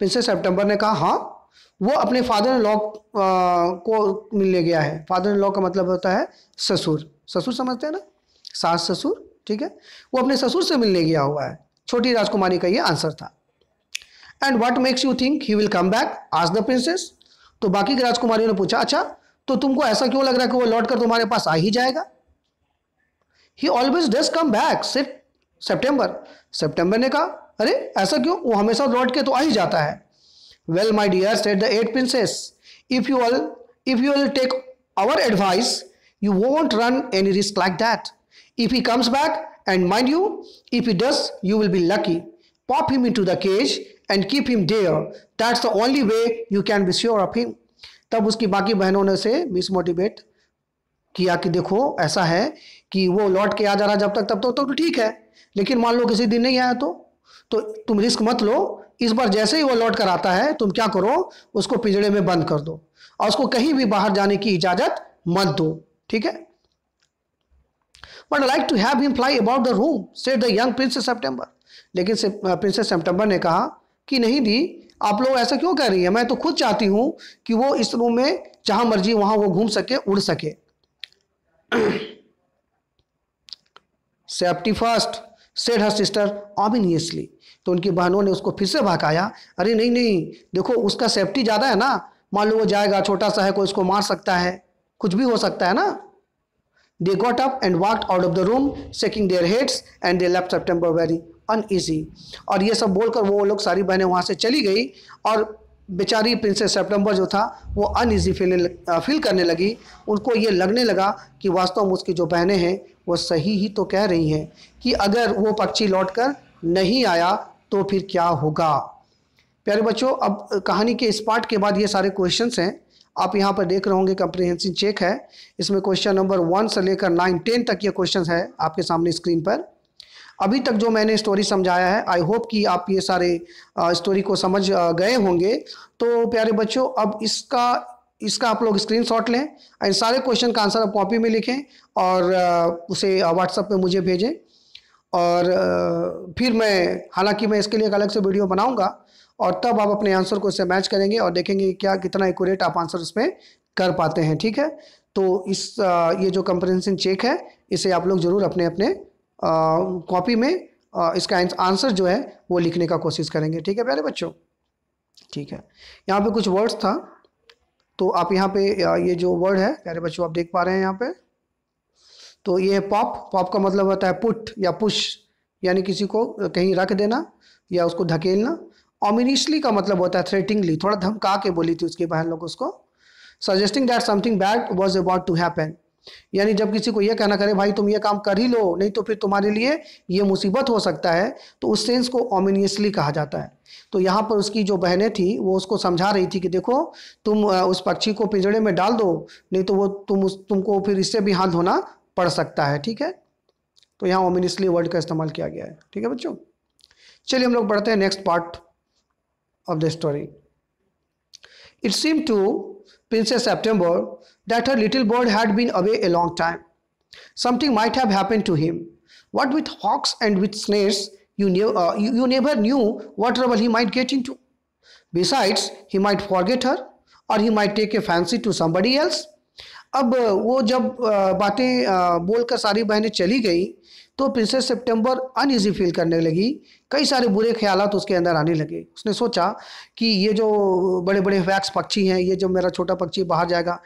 Speaker 1: Princess September ने कहा हाँ, वो अपने फादर इन लॉ को मिलने गया है। फादर इन लॉ का मतलब होता है ससुर, ससुर समझते हैं ना, सास ससुर, ठीक है। वो अपने ससुर से मिलने गया हुआ है। छोटी राजकुमारी का ये आंसर था। And what makes you think he will come back, asked the princess. तो बाकी की राजकुमारियों ने पूछा अच्छा तो तुमको ऐसा क्यों लग रहा है कि वो लौट कर तुम्हारे पास आ ही जाएगा। ही always does come back, said September. September ने कहा अरे ऐसा क्यों, वो हमेशा लौट के तो आ ही जाता है। Well my dear, said the 8 princess, if you will take our advice You won't run any risk like that. If he comes back, and mind you, if he does, you will be lucky. Pop him into the cage and keep him there. That's the only way you can be sure of him. तब उसकी बाकी बहनों ने उसे मिसमोटिवेट किया कि देखो ऐसा है कि वो लौट के आ जा रहा जब तक, तब तो ठीक है, लेकिन मान लो किसी दिन नहीं आया तो तुम रिस्क मत लो। इस बार जैसे ही वो लौट कर आता है, तुम क्या करो, उसको पिंजड़े में बंद कर दो और उसको कहीं भी बाहर जाने की इजाजत मत दो, ठीक है। But I like to have him fly about the room, said the young Princess September. लेकिन प्रिंसेस सितंबर ने कहा कि नहीं दी, आप लोग ऐसा क्यों कर रही है, मैं तो खुद चाहती हूं कि वो इस रूम में जहां मर्जी वहां वो घूम सके, उड़ सके। Safety first, said her sister ominously. तो उनकी बहनों ने उसको फिर से भड़काया, अरे नहीं नहीं, देखो उसका सेफ्टी ज़्यादा है ना, मान लो वो जाएगा, छोटा सा है, कोई उसको मार सकता है, कुछ भी हो सकता है ना। They got up and walked out of the room, shaking their heads, and they left September very uneasy. और ये सब बोलकर वो लोग सारी बहनें वहाँ से चली गई और बेचारी प्रिंसेस सितंबर जो था वो अनईजी फील करने लगी। उनको ये लगने लगा कि वास्तव में उसकी जो बहनें हैं वो सही ही तो कह रही हैं कि अगर वो पक्षी लौटकर नहीं आया तो फिर क्या होगा। प्यारे बच्चों, अब कहानी के इस पार्ट के बाद ये सारे क्वेश्चंस हैं, आप यहाँ पर देख रहे होंगे, कंप्रिहेंसिव चेक है। इसमें क्वेश्चन नंबर 1 से लेकर 9, 10 तक ये क्वेश्चन है आपके सामने स्क्रीन पर। अभी तक जो मैंने स्टोरी समझाया है, आई होप कि आप ये सारे स्टोरी को समझ गए होंगे। तो प्यारे बच्चों, अब इसका आप लोग स्क्रीनशॉट लें, इन सारे क्वेश्चन का आंसर आप कॉपी में लिखें और उसे व्हाट्सएप पे मुझे भेजें। और फिर मैं, हालांकि मैं इसके लिए एक अलग से वीडियो बनाऊंगा और तब आप अपने आंसर को इससे मैच करेंगे और देखेंगे क्या कितना एक्यूरेट आप आंसर उसमें कर पाते हैं, ठीक है। तो ये जो कंप्रिहेंसिव चेक है, इसे आप लोग ज़रूर अपने अपने कॉपी में इसका आंसर जो है वो लिखने का कोशिश करेंगे, ठीक है प्यारे बच्चों। ठीक है, यहाँ पे कुछ वर्ड्स था, तो आप यहाँ पे ये जो वर्ड है प्यारे बच्चों आप देख पा रहे हैं यहाँ पे, तो ये पॉप, पॉप का मतलब होता है पुट या पुश, यानी किसी को कहीं रख देना या उसको धकेलना। ऑमिनियसली का मतलब होता है थ्रेटिंगली, थोड़ा धमका के बोली थी उसकी बहन लोग उसको। Suggesting that something bad was about to happen, यानी जब किसी को ये कहना करे भाई तुम ये काम कर ही लो, नहीं तो फिर तुम्हारे लिए ये मुसीबत हो सकता है, तो उस सेंस को ऑमिनियसली कहा जाता है। तो यहाँ पर उसकी जो बहनें थी वो उसको समझा रही थी कि देखो तुम उस पक्षी को पिंजड़े में डाल दो, नहीं तो वो तुमको फिर इससे भी हाथ धोना पड़ सकता है, ठीक है। तो यहाँ ऑमिनियसली वर्ड का इस्तेमाल किया गया है, ठीक है बच्चों। चलिए हम लोग बढ़ते हैं next part of the story. It seemed to Princess September that her little bird had been away a long time. Something might have happened to him. What with hawks and with snares, you never knew what trouble he might get into. Besides, he might forget her, or he might take a fancy to somebody else. अब वो जब बातें बोलकर सारी बहनें चली गई तो प्रिंसेस सितंबर अनईजी फील करने लगी, कई सारे बुरे ख्यालात उसके अंदर आने लगे। उसने सोचा कि ये जो बड़े बड़े वैक्स पक्षी हैं, ये जो मेरा छोटा पक्षी बाहर जाएगा,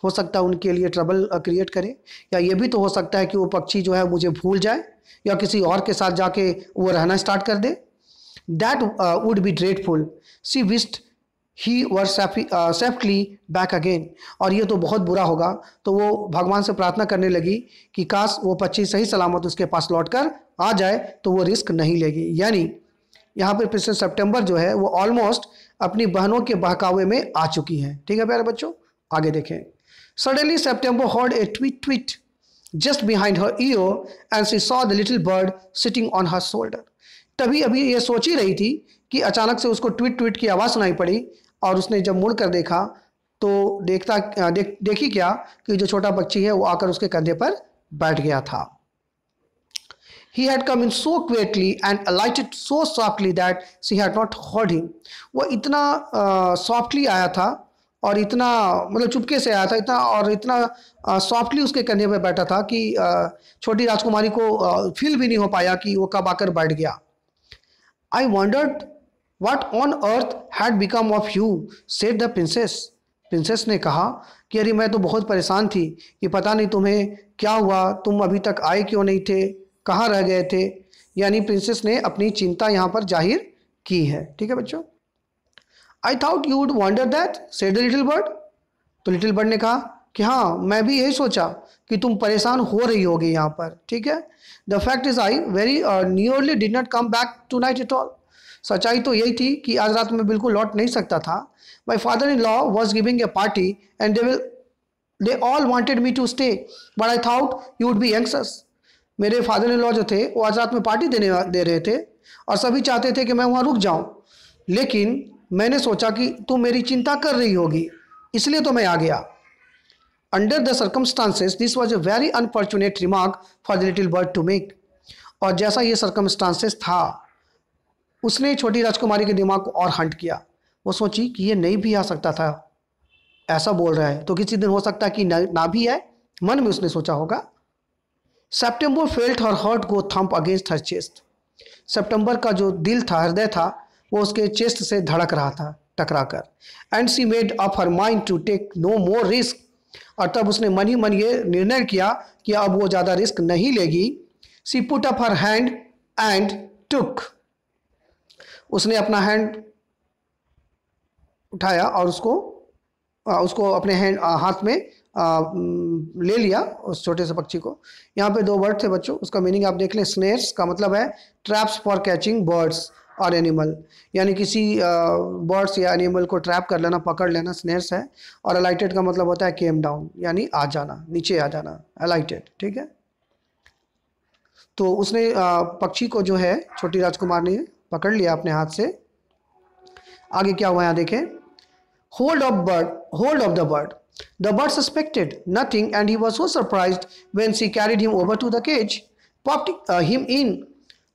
Speaker 1: हो सकता है उनके लिए ट्रबल क्रिएट करे, या ये भी तो हो सकता है कि वो पक्षी जो है मुझे भूल जाए या किसी और के साथ जाके वो रहना स्टार्ट कर दे। That would be dreadful, she wished he were safely back again, और ये तो बहुत बुरा होगा। तो वो भगवान से प्रार्थना करने लगी कि काश वो पक्षी सही सलामत उसके पास लौटकर आ जाए तो वो रिस्क नहीं लेगी। यानी यहाँ पर प्रिंसेस सितंबर जो है वो ऑलमोस्ट अपनी बहनों के बहकावे में आ चुकी है, ठीक है प्यारे बच्चों। आगे देखें। Suddenly September heard a tweet tweet just behind her year and she saw the little bird sitting on her shoulder. तभी अभी ये सोच ही रही थी कि अचानक से उसको ट्वीट ट्वीट की आवाज़ सुनाई पड़ी और उसने जब मुड़ कर देखा तो देखी क्या कि जो छोटा पक्षी है वो आकर उसके कंधे पर बैठ गया था। He had come in so quietly and alighted so softly that she had not heard him. वो इतना सॉफ्टली आया था और इतना मतलब चुपके से आया था, इतना सॉफ्टली उसके कंधे पर बैठा था कि छोटी राजकुमारी को फील भी नहीं हो पाया कि वो कब आकर बैठ गया। I wondered what on earth had become of you, said the princess. Princess ने कहा कि अरे मैं तो बहुत परेशान थी कि पता नहीं तुम्हें क्या हुआ, तुम अभी तक आए क्यों नहीं थे, कहाँ रह गए थे। यानी प्रिंसेस ने अपनी चिंता यहाँ पर जाहिर की है, ठीक है बच्चों। I thought you would wonder that, said the little bird. तो लिटिल बर्ड ने कहा कि हाँ मैं भी यही सोचा कि तुम परेशान हो रही होगी यहाँ पर, ठीक है। The fact is I very nearly did not come back tonight at all. सच्चाई तो यही थी कि आज रात में बिल्कुल लौट नहीं सकता था। My father in law was giving a party and they all wanted me to stay but I thought you would be anxious. मेरे फादर इन लॉ जो थे वो आज रात में पार्टी दे रहे थे और सभी चाहते थे कि मैं वहाँ रुक जाऊँ, लेकिन मैंने सोचा कि तुम मेरी चिंता कर रही होगी, इसलिए तो मैं आ गया। Under the circumstances, this was a very unfortunate remark for the little bird to make. और जैसा ये circumstances था, उसने छोटी राजकुमारी के दिमाग को और हंट किया। वो सोची कि ये नहीं भी आ सकता था, ऐसा बोल रहा है तो किसी दिन हो सकता है कि ना भी है, मन में उसने सोचा होगा। September felt her heart go thump against her chest. सितंबर का जो दिल था, हृदय था, वो उसके चेस्ट से धड़क रहा था टकराकर। And she made up her mind to take no more risk. और तब उसने मन ही मन ये निर्णय किया कि अब वो ज़्यादा रिस्क नहीं लेगी। She put up her hand and took. उसने अपना हैंड उठाया और उसको अपने हाथ में ले लिया उस छोटे से पक्षी को। यहाँ पे दो वर्ड थे बच्चों, उसका मीनिंग आप देख लें। स्नेयर्स का मतलब है ट्रैप्स फॉर कैचिंग बर्ड्स और एनिमल, यानी किसी बर्ड्स या एनिमल को ट्रैप कर लेना, पकड़ लेना, स्नेयर्स है। और अलाइटेड का मतलब होता है केम डाउन, यानी आ जाना, नीचे आ जाना, अलाइटेड, ठीक है। तो उसने पक्षी को जो है छोटी राजकुमार ने पकड़ लिया अपने हाथ से। आगे क्या हुआ यहाँ देखें। Hold of the bird. The bird suspected nothing and he was so surprised when she carried him over to the cage, popped him in.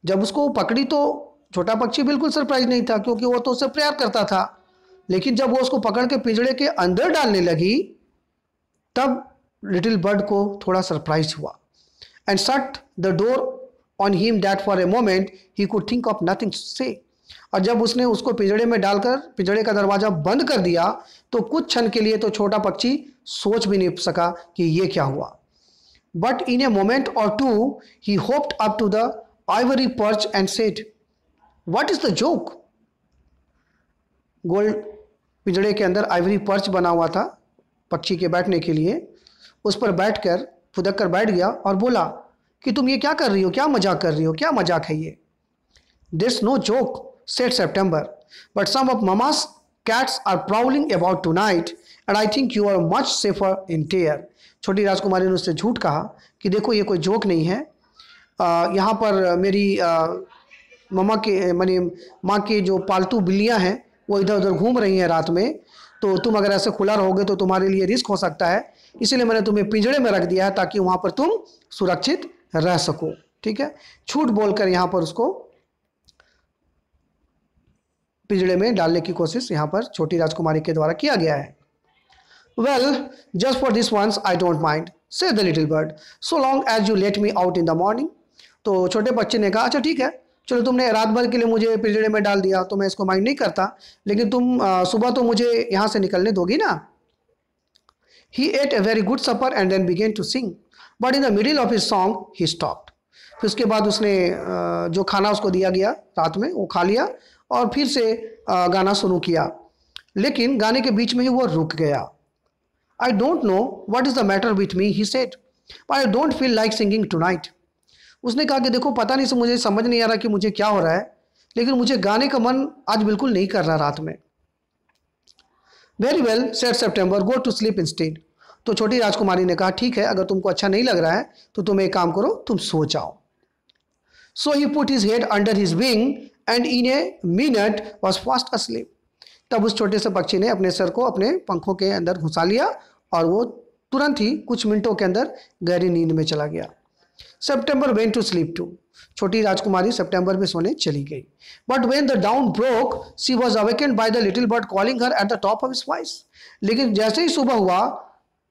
Speaker 1: जब उसको पकड़ी तो छोटा पक्षी बिल्कुल सरप्राइज नहीं था, क्योंकि वो तो उससे प्यार करता था। लेकिन जब वो उसको पकड़ के पिंजड़े के अंदर डालने लगी, तब लिटिल बर्ड को थोड़ा सरप्राइज हुआ। And shut the door on him that for a moment he could think of nothing to say. और जब उसने उसको पिंजड़े में डालकर पिंजड़े का दरवाजा बंद कर दिया, तो कुछ क्षण के लिए तो छोटा पक्षी सोच भी नहीं सका कि ये क्या हुआ। But in a moment or two he hopped up to the ivory perch and said, What is the joke? Gold पिंजड़े के अंदर आइवरी पर्च बना हुआ था पक्षी के बैठने के लिए। उस पर बैठकर फुदक कर बैठ गया और बोला कि तुम ये क्या कर रही हो, क्या मजाक कर रही हो, क्या मजाक है ये। There's no joke, said September, but some of Mama's cats are prowling about tonight and I think you are much safer in there. छोटी राजकुमारी ने उससे झूठ कहा कि देखो ये कोई जोक नहीं है, यहाँ पर मेरी माँ के जो पालतू बिल्लियाँ हैं वो इधर उधर घूम रही हैं रात में, तो तुम अगर ऐसे खुला रहोगे तो तुम्हारे लिए रिस्क हो सकता है, इसलिए मैंने तुम्हें पिंजड़े में रख दिया है ताकि वहाँ पर तुम सुरक्षित रह सको, ठीक है। झूठ बोलकर यहाँ पर उसको पिंजड़े में डालने की कोशिश यहाँ पर छोटी राजकुमारी के द्वारा किया गया है। Well just for this once I don't mind, said the little bird, so long as you let me out in the morning. तो छोटे बच्चे ने कहा अच्छा ठीक है, चलो तुमने रात भर के लिए मुझे पिंजड़े में डाल दिया तो मैं इसको माइंड नहीं करता, लेकिन तुम सुबह तो मुझे यहाँ से निकलने दोगी ना। He ate a very good supper and then began to sing, but in the middle of his song he stopped. फिर उसके बाद उसने जो खाना उसको दिया गया रात में वो खा लिया और फिर से गाना शुरू किया, लेकिन गाने के बीच में ही वो रुक गया। I don't know what is the matter with me, he said, but I don't feel like singing tonight. उसने कहा कि देखो पता नहीं से मुझे समझ नहीं आ रहा कि मुझे क्या हो रहा है, लेकिन मुझे गाने का मन आज बिल्कुल नहीं कर रहा रात में। Very well said September, go to sleep instead. तो छोटी राजकुमारी ने कहा ठीक है, अगर तुमको अच्छा नहीं लग रहा है तो तुम एक काम करो, तुम सो जाओ। So he put his head under his wing and in a minute was fast asleep. तब उस छोटे से पक्षी ने अपने सर को अपने पंखों के अंदर घुसा लिया और वो तुरंत ही कुछ मिनटों के अंदर गहरी नींद में चला गया। September went to sleep too. छोटी राजकुमारी सितंबर में सोने चली गई। But when the dawn broke she was awakened by the little bird calling her at the top of his voice. लेकिन जैसे ही सुबह हुआ,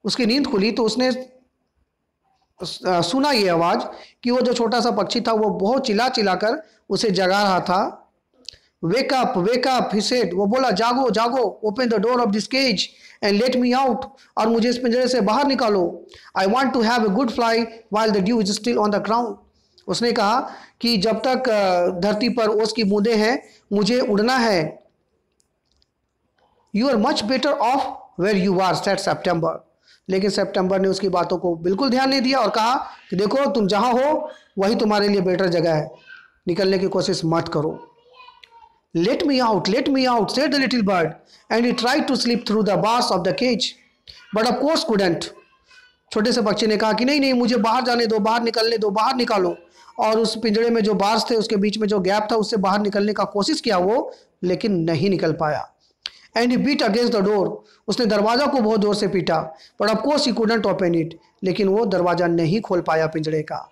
Speaker 1: उसकी नींद खुली तो उसने सुना ये आवाज़ कि वो जो छोटा सा पक्षी था वो बहुत चिल्ला चिल्लाकर उसे जगा रहा था। वेक अप ही सेड, वो बोला जागो जागो, open the door of this cage and let me out, और मुझे इस पिंजरे से बाहर निकालो। I want to have a good fly while the dew is still on the ground. उसने कहा कि जब तक धरती पर ओस की बूंदें हैं मुझे उड़ना है। You are much better off where you are said September. लेकिन सितंबर ने उसकी बातों को बिल्कुल ध्यान नहीं दिया और कहा कि देखो तुम जहाँ हो वही तुम्हारे लिए बेटर जगह है, निकलने की कोशिश मत करो। let me out, said the little bird, and he tried to slip through the bars of the cage, but of course couldn't. छोटे से पक्षी ने कहा कि नहीं नहीं, मुझे बाहर जाने दो, बाहर निकलने दो, बाहर निकालो। और उस पिंजरे में जो बार्स थे, उसके बीच में जो गैप था, उससे बाहर निकलने का कोशिश किया वो, लेकिन नहीं निकल पाया। And he beat against the door, उसने दरवाजा को बहुत जोर से पीटा, but of course he couldn't open it, लेकिन वो दरवाजा नहीं खोल पाया पिंजरे का।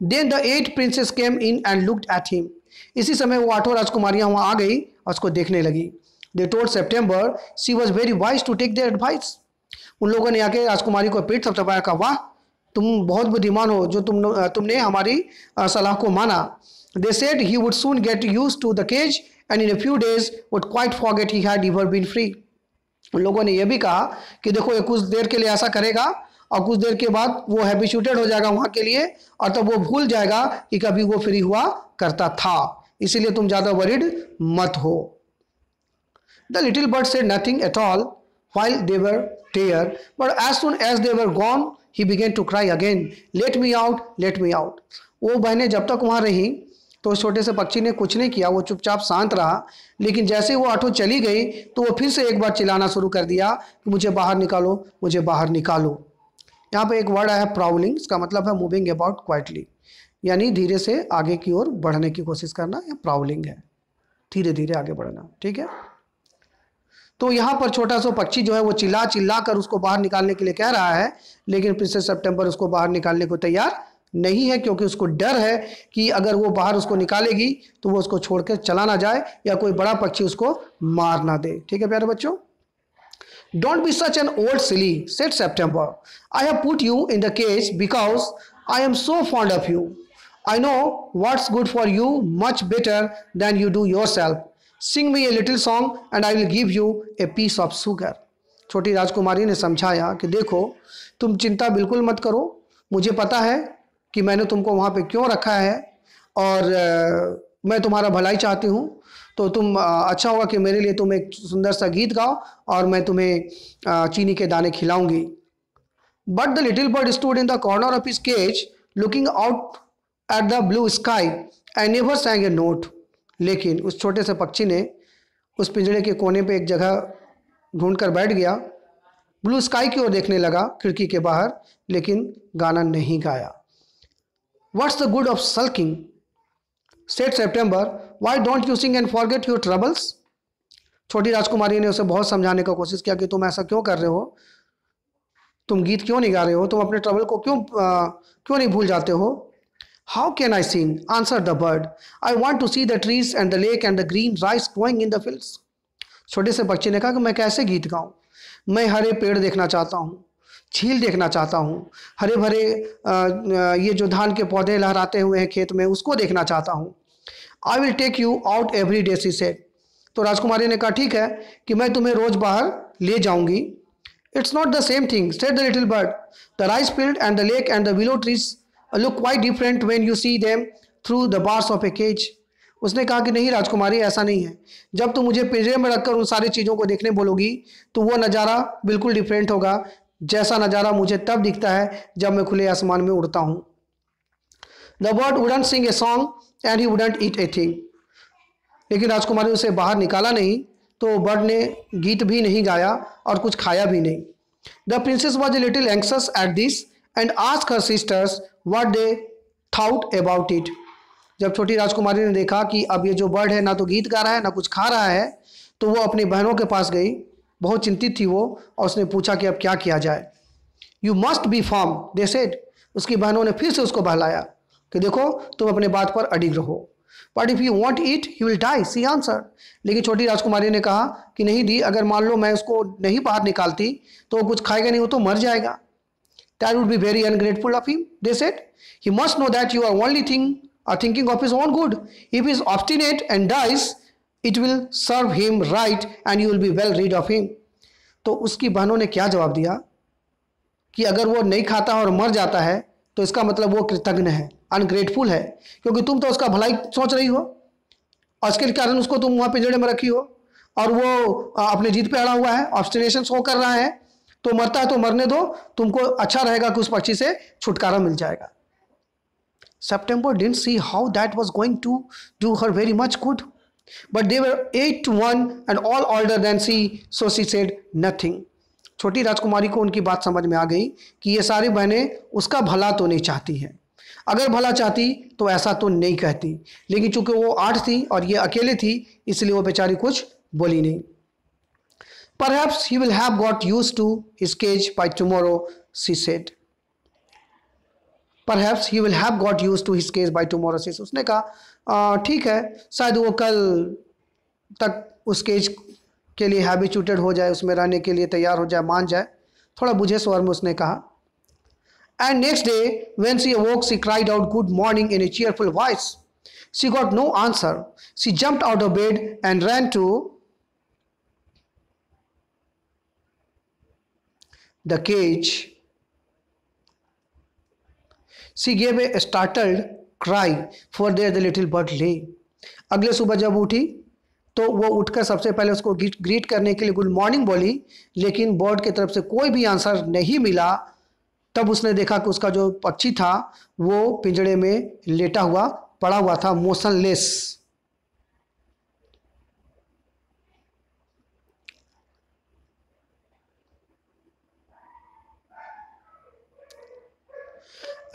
Speaker 1: Then the 8 princess came in and looked at him, इसी समय वो 8 राजकुमारियां वहां आ गई और उसको देखने लगी। They told September she was very wise to take their advice, उन लोगों ने आके राजकुमारी को पीठ थपथपाया, कहा वाह तुम बहुत बुद्धिमान हो जो तुमने हमारी सलाह को माना। They said he would soon get used to the cage and in a few days would quite forget he had ever been free. उन लोगों ने यह भी कहा कि देखो ये कुछ देर के लिए ऐसा करेगा और कुछ देर के बाद वो हैबिचुएटेड हो जाएगा वहां के लिए, और तब वो भूल जाएगा कि कभी वो फ्री हुआ करता था, इसीलिए तुम ज्यादा वरीड मत हो। The little bird said nothing at all while they were there, but as soon as they were gone he began to cry again, let me out, let me out। वो बहनें जब तक वहां रही तो उस छोटे से पक्षी ने कुछ नहीं किया, वो चुपचाप शांत रहा, लेकिन जैसे वो 8 चली गई तो वो फिर से एक बार चिल्लाना शुरू कर दिया कि मुझे बाहर निकालो, मुझे बाहर निकालो। यहाँ पे एक वर्ड आया है प्राउलिंग, इसका मतलब है मूविंग अबाउट क्वाइटली, यानी धीरे से आगे की ओर बढ़ने की कोशिश करना, या प्राउलिंग है, धीरे धीरे आगे बढ़ना। ठीक है, तो यहाँ पर छोटा सा पक्षी जो है वो चिल्ला चिल्ला कर उसको बाहर निकालने के लिए कह रहा है, लेकिन प्रिंसेस सितंबर उसको बाहर निकालने को तैयार नहीं है, क्योंकि उसको डर है कि अगर वो बाहर उसको निकालेगी तो वो उसको छोड़कर चला ना जाए या कोई बड़ा पक्षी उसको मार ना दे। ठीक है प्यारे बच्चों, don't be such an old silly, said September, I have put you in the cage because I am so fond of you, I know what's good for you much better than you do yourself, sing me a little song and I will give you a piece of sugar. छोटी राजकुमारी ने समझाया कि देखो तुम चिंता बिल्कुल मत करो, मुझे पता है कि मैंने तुमको वहाँ पे क्यों रखा है, और मैं तुम्हारा भलाई चाहती हूँ, तो तुम अच्छा होगा कि मेरे लिए तुम एक सुंदर सा गीत गाओ और मैं तुम्हें चीनी के दाने खिलाऊंगी। But the little bird stood in the corner of his cage looking out at the blue sky and never sang a note, लेकिन उस छोटे से पक्षी ने उस पिंजरे के कोने पे एक जगह ढूंढ कर बैठ गया, ब्लू स्काई की ओर देखने लगा खिड़की के बाहर, लेकिन गाना नहीं गाया। What's the good of sulking, said September, why don't you sing and forget your troubles. छोटी राजकुमारी ने उसे बहुत समझाने का कोशिश किया कि तुम ऐसा क्यों कर रहे हो, तुम गीत क्यों नहीं गा रहे हो, तुम अपने ट्रबल को क्यों नहीं भूल जाते हो। How can I sing? answered the bird. I want to see the trees and the lake and the green rice growing in the fields. छोटे से बच्चे ने कहा कि मैं कैसे गीत गाऊं, मैं हरे पेड़ देखना चाहता हूँ, झील देखना चाहता हूँ, हरे भरे ये जो धान के पौधे लहराते हुए हैं खेत में, उसको देखना चाहता हूँ। I will take you out every day, she said. तो राजकुमारी ने कहा ठीक है कि मैं तुम्हें रोज बाहर ले जाऊंगी। It's not the same thing, said the little bird. The rice field and the lake and the willow trees look quite different when you see them through the bars of a cage. उसने कहा कि नहीं राजकुमारी, ऐसा नहीं है, जब तुम मुझे पिंजरे में रखकर उन सारी चीज़ों को देखने बोलोगी तो वो नज़ारा बिल्कुल डिफरेंट होगा, जैसा नज़ारा मुझे तब दिखता है जब मैं खुले आसमान में उड़ता हूँ। The bird wouldn't sing a song and he wouldn't eat a thing. लेकिन राजकुमारी उसे बाहर निकाला नहीं तो बर्ड ने गीत भी नहीं गाया और कुछ खाया भी नहीं। The princess was a little anxious at this and asked her sisters what they thought about it. जब छोटी राजकुमारी ने देखा कि अब ये जो बर्ड है ना तो गीत गा रहा है ना कुछ खा रहा है, तो वो अपनी बहनों के पास गई, बहुत चिंतित थी वो, और उसने पूछा कि अब क्या किया जाए। You must be firm, they said. उसकी बहनों ने फिर से उसको बहलाया कि देखो तुम अपने बात पर अडिग रहो। But if you won't eat, he will die, she answered. लेकिन छोटी राजकुमारी ने कहा कि नहीं दी, अगर मान लो मैं उसको नहीं बाहर निकालती तो वो कुछ खाएगा नहीं, वो तो मर जाएगा। That would be very ungrateful of him, they said. He must know that you are only thinking of his own good. If he is obstinate and dies, it will serve him right and you will be well rid of him. तो उसकी बहनों ने क्या जवाब दिया कि अगर वो नहीं खाता और मर जाता है तो इसका मतलब वो कृतज्ञ है, अनग्रेटफुल है, क्योंकि तुम तो उसका भलाई सोच रही हो और इसके कारण उसको तुम वहाँ पिंजरे में रखी हो और वो अपने जीत पे अड़ा हुआ है, ऑब्स्टिनेशन शो कर रहा है, तो मरता है तो मरने दो, तुमको अच्छा रहेगा कि उस पक्षी से छुटकारा मिल जाएगा। September didn't see how that was going to do her very much good, but they were 8 to 1 and all older than she, so she said nothing. छोटी राजकुमारी को उनकी बात समझ में आ गई कि ये सारी बहनें उसका भला तो नहीं चाहती हैं, अगर भला चाहती तो ऐसा तो नहीं कहती, लेकिन चूंकि वो 8 थी और ये अकेले थी इसलिए वो बेचारी कुछ बोली नहीं। Perhaps he will have got used to his cage by tomorrow, she said. Perhaps he will have got used to his case by tomorrow, she said. उसने कहा ठीक है, शायद वो कल तक उस केज के लिए हैबिचुएटेड हो जाए, उसमें रहने के लिए तैयार हो जाए, मान जाए। थोड़ा बुझे स्वर में उसने कहा। And next day when she awoke she cried out good morning in a cheerful voice. She got no answer. She jumped out of bed and ran to the cage. She gave a startled cry, for there the little bird lay. अगले सुबह जब उठी तो वो उठकर सबसे पहले उसको ग्रीट करने के लिए गुड मॉर्निंग बोली, लेकिन बर्ड की तरफ से कोई भी आंसर नहीं मिला। तब उसने देखा कि उसका जो पक्षी था वो पिंजड़े में लेटा हुआ पड़ा हुआ था, motionless.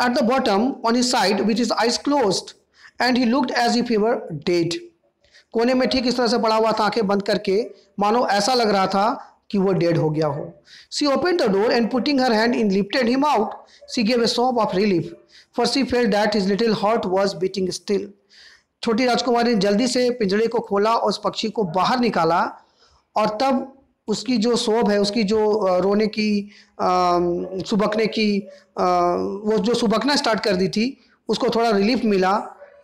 Speaker 1: At the bottom, on his side, with his eyes closed, and he looked as if he were dead. कोने में ठीक इस तरह से पड़ा हुआ था, आंखें बंद करके, मानो ऐसा लग रहा था कि वो डेड हो गया हो। She opened the door and putting her hand in lifted him out. She gave a sob of relief, for she felt that his little heart was beating still. छोटी राजकुमारी ने जल्दी से पिंजड़े को खोला और उस पक्षी को बाहर निकाला, और तब उसकी जो सोब है, उसकी जो रोने की सुबकने की वो जो सुबकना स्टार्ट कर दी थी, उसको थोड़ा रिलीफ मिला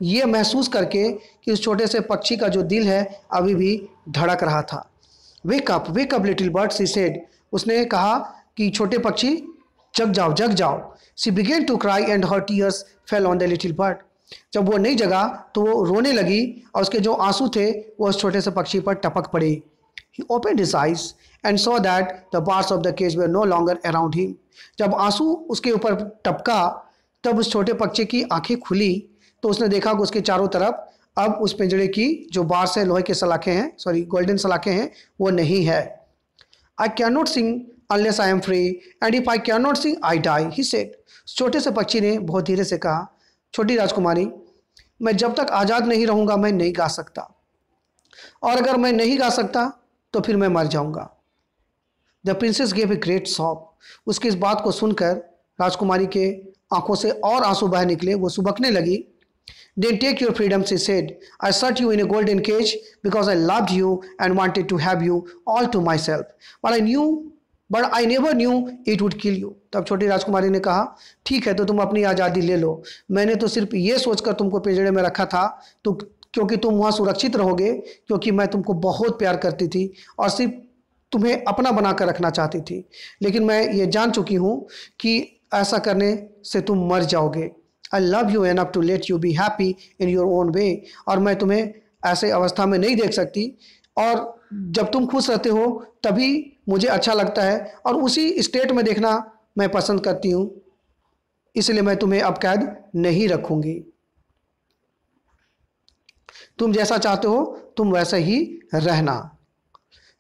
Speaker 1: ये महसूस करके कि उस छोटे से पक्षी का जो दिल है अभी भी धड़क रहा था। Wake up little bird, she said. उसने कहा कि छोटे पक्षी जग जाओ जग जाओ। She began to cry and her tears fell on the little bird. जब वो नहीं जगा तो वो रोने लगी और उसके जो आंसू थे वो उस छोटे से पक्षी पर टपक पड़े। He opened his eyes and saw that the bars of the cage were no longer around him. जब आंसू उसके ऊपर टपका तब उस छोटे पक्षी की आंखें खुली तो उसने देखा कि उसके चारों तरफ अब उस पिंजड़े की जो बार से लोहे के सलाखें हैं, सॉरी गोल्डन सलाखें हैं, वो नहीं है। I cannot sing unless I am free and if I cannot sing I die, he said. छोटे से पक्षी ने बहुत धीरे से कहा, छोटी राजकुमारी, मैं जब तक आज़ाद नहीं रहूँगा मैं नहीं गा सकता, और अगर मैं नहीं गा सकता तो फिर मैं मर जाऊँगा। The princess gave a great sob. उसकी इस बात को सुनकर राजकुमारी के आंखों से और आंसू बह निकले, वो सुबकने लगी। Then take your freedom, she said. I shut you in a golden cage because I loved you and wanted to have you all to myself. But I never knew it would kill you. तब छोटी राजकुमारी ने कहा, ठीक है तो तुम अपनी आज़ादी ले लो, मैंने तो सिर्फ ये सोचकर तुमको पिंजड़े में रखा था तो क्योंकि तुम वहाँ सुरक्षित रहोगे, क्योंकि मैं तुमको बहुत प्यार करती थी और सिर्फ तुम्हें अपना बना कर रखना चाहती थी, लेकिन मैं ये जान चुकी हूँ कि ऐसा करने से तुम मर जाओगे। I love you enough to let you be happy in your own way. और मैं तुम्हें ऐसे अवस्था में नहीं देख सकती, और जब तुम खुश रहते हो तभी मुझे अच्छा लगता है, और उसी स्टेट में देखना मैं पसंद करती हूँ, इसलिए मैं तुम्हें अब कैद नहीं रखूँगी। तुम जैसा चाहते हो तुम वैसा ही रहना।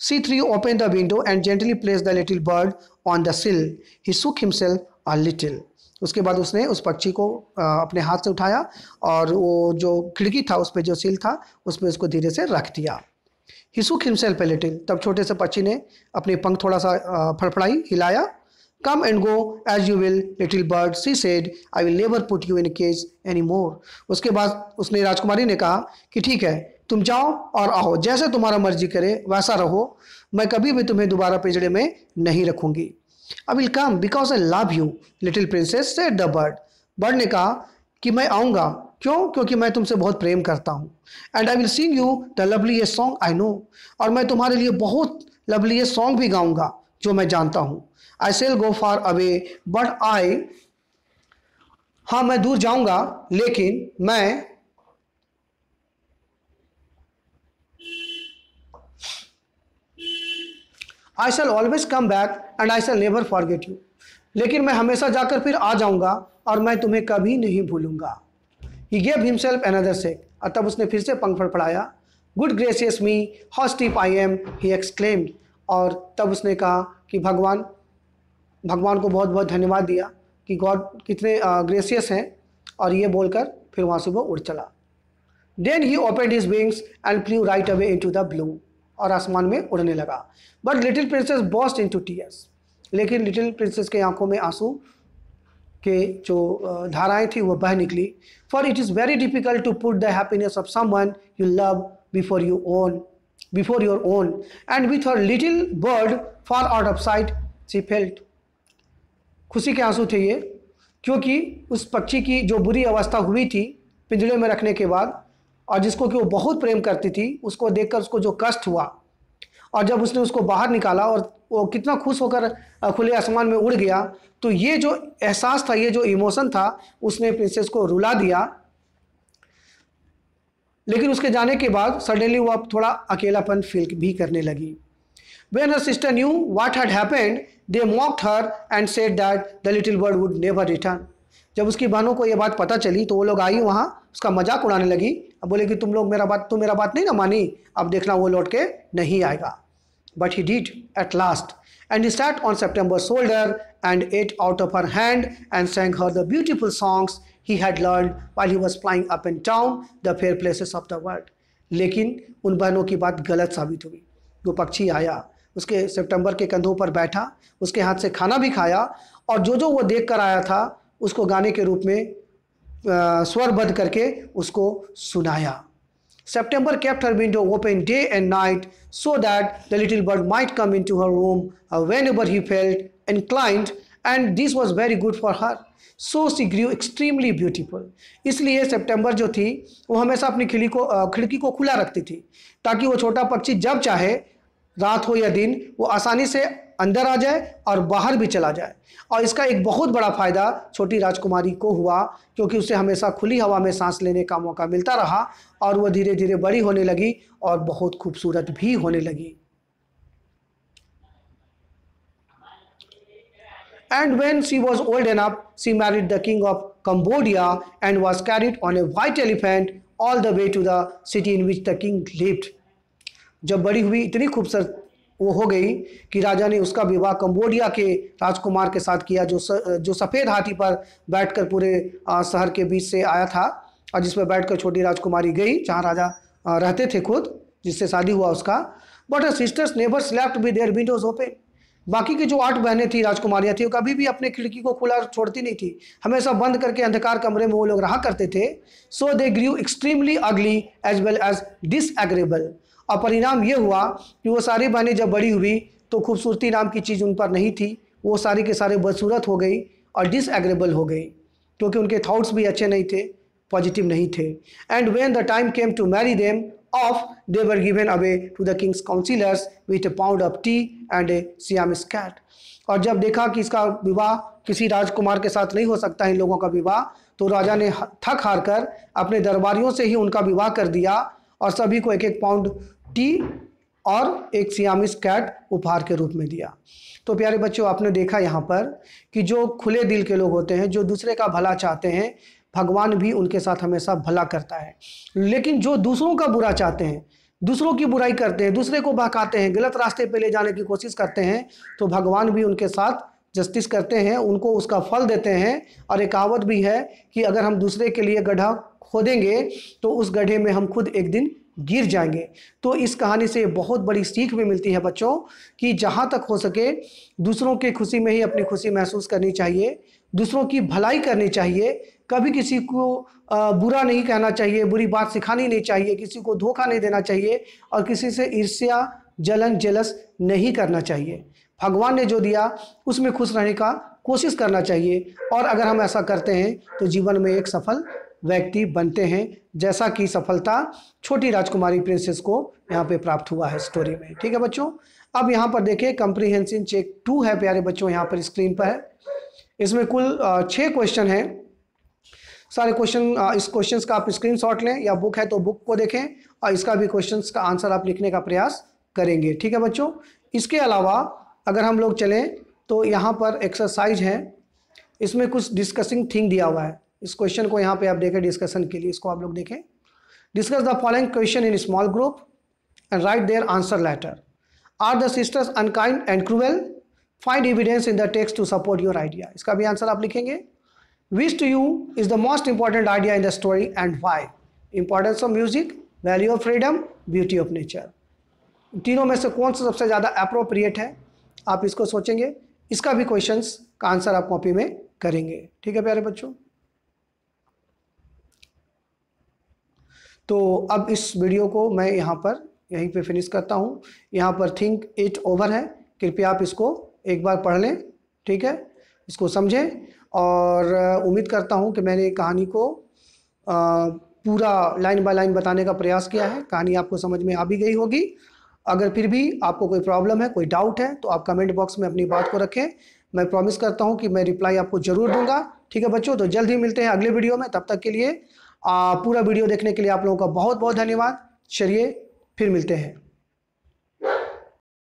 Speaker 1: C3 opened the window and gently placed the little bird on the sill. He shook himself a little. उसके बाद उसने उस पक्षी को अपने हाथ से उठाया और वो जो खिड़की था उस पर जो सिल था उस पर उसको धीरे से रख दिया। He shook himself a little. तब छोटे से पक्षी ने अपने पंख थोड़ा सा फड़फड़ाई, हिलाया। Come and go as you will, little bird, she said. I will never put you in a cage anymore. उसके बाद उसने राजकुमारी ने कहा कि ठीक है, तुम जाओ और आओ, जैसे तुम्हारा मर्जी करे वैसा रहो, मैं कभी भी तुम्हें दोबारा पिंजड़े में नहीं रखूंगी। I will come because I love you, little princess, said the bird. Bird ने कहा कि मैं आऊँगा, क्यों? क्योंकि मैं तुमसे बहुत प्रेम करता हूँ। And I will sing you the loveliest song I know. और मैं तुम्हारे लिए बहुत loveliest song भी गाऊँगा जो मैं जानता हूँ। I shall go far away, but हाँ मैं दूर जाऊँगा, लेकिन मैं I shall always come back and I shall never forget you. लेकिन मैं हमेशा जाकर फिर आ जाऊंगा और मैं तुम्हें कभी नहीं भूलूंगा। He gave himself another shake, और तब उसने फिर से पंख फड़फड़ाया। Good gracious me, how sleepy I am, he exclaimed. और तब उसने कहा कि भगवान को बहुत बहुत धन्यवाद दिया कि गॉड कितने ग्रेसियस हैं, और ये बोलकर फिर वहाँ से वो उड़ चला। Then he opened his wings and flew right away into the blue, और आसमान में उड़ने लगा। But little princess burst into tears, लेकिन लिटिल प्रिंसेस के आंखों में आंसू के जो धाराएं थी वो बह निकली। For it is very difficult to put the happiness of someone you love before your own and with her little bird far out of sight she felt. खुशी के आंसू थे ये, क्योंकि उस पक्षी की जो बुरी अवस्था हुई थी पिंजड़े में रखने के बाद, और जिसको कि वो बहुत प्रेम करती थी, उसको देखकर उसको जो कष्ट हुआ, और जब उसने उसको बाहर निकाला और वो कितना खुश होकर खुले आसमान में उड़ गया, तो ये जो एहसास था, ये जो इमोशन था, उसने प्रिंसेस को रुला दिया। लेकिन उसके जाने के बाद सडनली वो अब थोड़ा अकेलापन फील भी करने लगी। When her sister knew what had happened, they mocked her and said that the little bird would never return. जब उसकी बहनों को ये बात पता चली तो वो लोग आई वहाँ, उसका मजाक उड़ाने लगी। अब बोले कि तुम लोग मेरा बात नहीं ना मानी, अब देखना वो लौट के नहीं आएगा। But he did at last, and he sat on September's shoulder and ate out of her hand and sang her the beautiful songs he had learned while he was flying up and down the fair places of the world. लेकिन उन बहनों की बात गलत साबित हुई। वो पक्षी आया, उसके सितंबर के कंधों पर बैठा, उसके हाथ से खाना भी खाया, और जो वो देख कर आया था उसको गाने के रूप में स्वरबद्ध करके उसको सुनाया। September kept her window open day and night so that the little bird might come into her room whenever he felt inclined, and this was very good for her. So she grew extremely beautiful. इसलिए सितंबर जो थी वो हमेशा अपनी खिड़की को खुला रखती थी, ताकि वो छोटा पक्षी जब चाहे, रात हो या दिन, वो आसानी से अंदर आ जाए और बाहर भी चला जाए। और इसका एक बहुत बड़ा फ़ायदा छोटी राजकुमारी को हुआ, क्योंकि उसे हमेशा खुली हवा में सांस लेने का मौका मिलता रहा, और वह धीरे धीरे बड़ी होने लगी और बहुत खूबसूरत भी होने लगी। And when she was old enough, she married the king of Cambodia and was carried on a white elephant all the way to the city in which the king lived. जब बड़ी हुई, इतनी खूबसूरत वो हो गई कि राजा ने उसका विवाह कंबोडिया के राजकुमार के साथ किया, जो सफ़ेद हाथी पर बैठकर पूरे शहर के बीच से आया था, और जिस पर बैठकर छोटी राजकुमारी गई जहाँ राजा रहते थे खुद, जिससे शादी हुआ उसका। But her sisters never slept with their Windows open. बाकी की जो 8 बहनें थी, राजकुमारियाँ थी, वो कभी भी अपने खिड़की को खुला छोड़ती नहीं थी, हमेशा बंद करके अंधकार कमरे में वो लोग रहा करते थे। सो दे ग्रू एक्सट्रीमली अगली एज वेल एज डिसएग्रेबल। और परिणाम ये हुआ कि वो सारी बहनें जब बड़ी हुई तो खूबसूरती नाम की चीज़ उन पर नहीं थी, वो सारी के सारे बदसूरत हो गई और डिसएग्रेबल हो गई, क्योंकि उनके थॉट्स भी अच्छे नहीं थे, पॉजिटिव नहीं थे। And when the time came to marry them off, they were given away to the king's councillors with a pound of tea and a Siamese cat. और जब देखा कि इसका विवाह किसी राजकुमार के साथ नहीं हो सकता इन लोगों का विवाह, तो राजा ने थक हार कर अपने दरबारियों से ही उनका विवाह कर दिया, और सभी को 1-1 पाउंड टी और एक सियामिस कैट उपहार के रूप में दिया। तो प्यारे बच्चों, आपने देखा यहाँ पर कि जो खुले दिल के लोग होते हैं, जो दूसरे का भला चाहते हैं, भगवान भी उनके साथ हमेशा भला करता है। लेकिन जो दूसरों का बुरा चाहते हैं, दूसरों की बुराई करते हैं, दूसरे को बहकाते हैं, गलत रास्ते पे ले जाने की कोशिश करते हैं, तो भगवान भी उनके साथ जस्टिस करते हैं, उनको उसका फल देते हैं। और एक कहावत भी है कि अगर हम दूसरे के लिए गड्ढा खोदेंगे तो उस गड्ढे में हम खुद एक दिन गिर जाएंगे। तो इस कहानी से बहुत बड़ी सीख भी मिलती है बच्चों कि जहाँ तक हो सके दूसरों की खुशी में ही अपनी खुशी महसूस करनी चाहिए, दूसरों की भलाई करनी चाहिए, कभी किसी को बुरा नहीं कहना चाहिए, बुरी बात सिखानी नहीं चाहिए, किसी को धोखा नहीं देना चाहिए, और किसी से ईर्ष्या, जलन, जेलस नहीं करना चाहिए। भगवान ने जो दिया उसमें खुश रहने का कोशिश करना चाहिए, और अगर हम ऐसा करते हैं तो जीवन में एक सफल व्यक्ति बनते हैं, जैसा कि सफलता छोटी राजकुमारी प्रिंसेस को यहाँ पे प्राप्त हुआ है स्टोरी में। ठीक है बच्चों, अब यहाँ पर देखिए कंप्रीहेंशन चेक 2 है प्यारे बच्चों, यहाँ पर स्क्रीन पर है। इसमें कुल 6 क्वेश्चन हैं। सारे क्वेश्चन, इस क्वेश्चंस का आप स्क्रीनशॉट लें, या बुक है तो बुक को देखें, और इसका भी क्वेश्चंस का आंसर आप लिखने का प्रयास करेंगे। ठीक है बच्चों, इसके अलावा अगर हम लोग चलें तो यहाँ पर एक्सरसाइज है, इसमें कुछ डिस्कसिंग थिंग दिया हुआ है। इस क्वेश्चन को यहाँ पे आप देखें डिस्कशन के लिए, इसको आप लोग देखें। Discuss the following question in small group and write their answer later. Are the sisters unkind and cruel? Find evidence in the text to support your idea. इसका भी आंसर आप लिखेंगे। Which to you is the most important idea in the story and why? Importance of music, value of freedom, beauty of nature. तीनों में से कौन सा सबसे ज़्यादा अप्रोप्रिएट है, आप इसको सोचेंगे। इसका भी क्वेश्चंस का आंसर आप कॉपी में करेंगे। ठीक है प्यारे बच्चों, तो अब इस वीडियो को मैं यहाँ पर यहीं पे फिनिश करता हूँ। यहाँ पर थिंक इट ओवर है, कृपया आप इसको एक बार पढ़ लें। ठीक है, इसको समझें और उम्मीद करता हूँ कि मैंने कहानी को पूरा लाइन बाय लाइन बताने का प्रयास किया है। कहानी आपको समझ में आ भी गई होगी। अगर फिर भी आपको कोई प्रॉब्लम है, कोई डाउट है, तो आप कमेंट बॉक्स में अपनी बात को रखें। मैं प्रॉमिस करता हूं कि मैं रिप्लाई आपको ज़रूर दूंगा। ठीक है बच्चों, तो जल्द ही मिलते हैं अगले वीडियो में। तब तक के लिए पूरा वीडियो देखने के लिए आप लोगों का बहुत बहुत धन्यवाद। चलिए फिर मिलते हैं।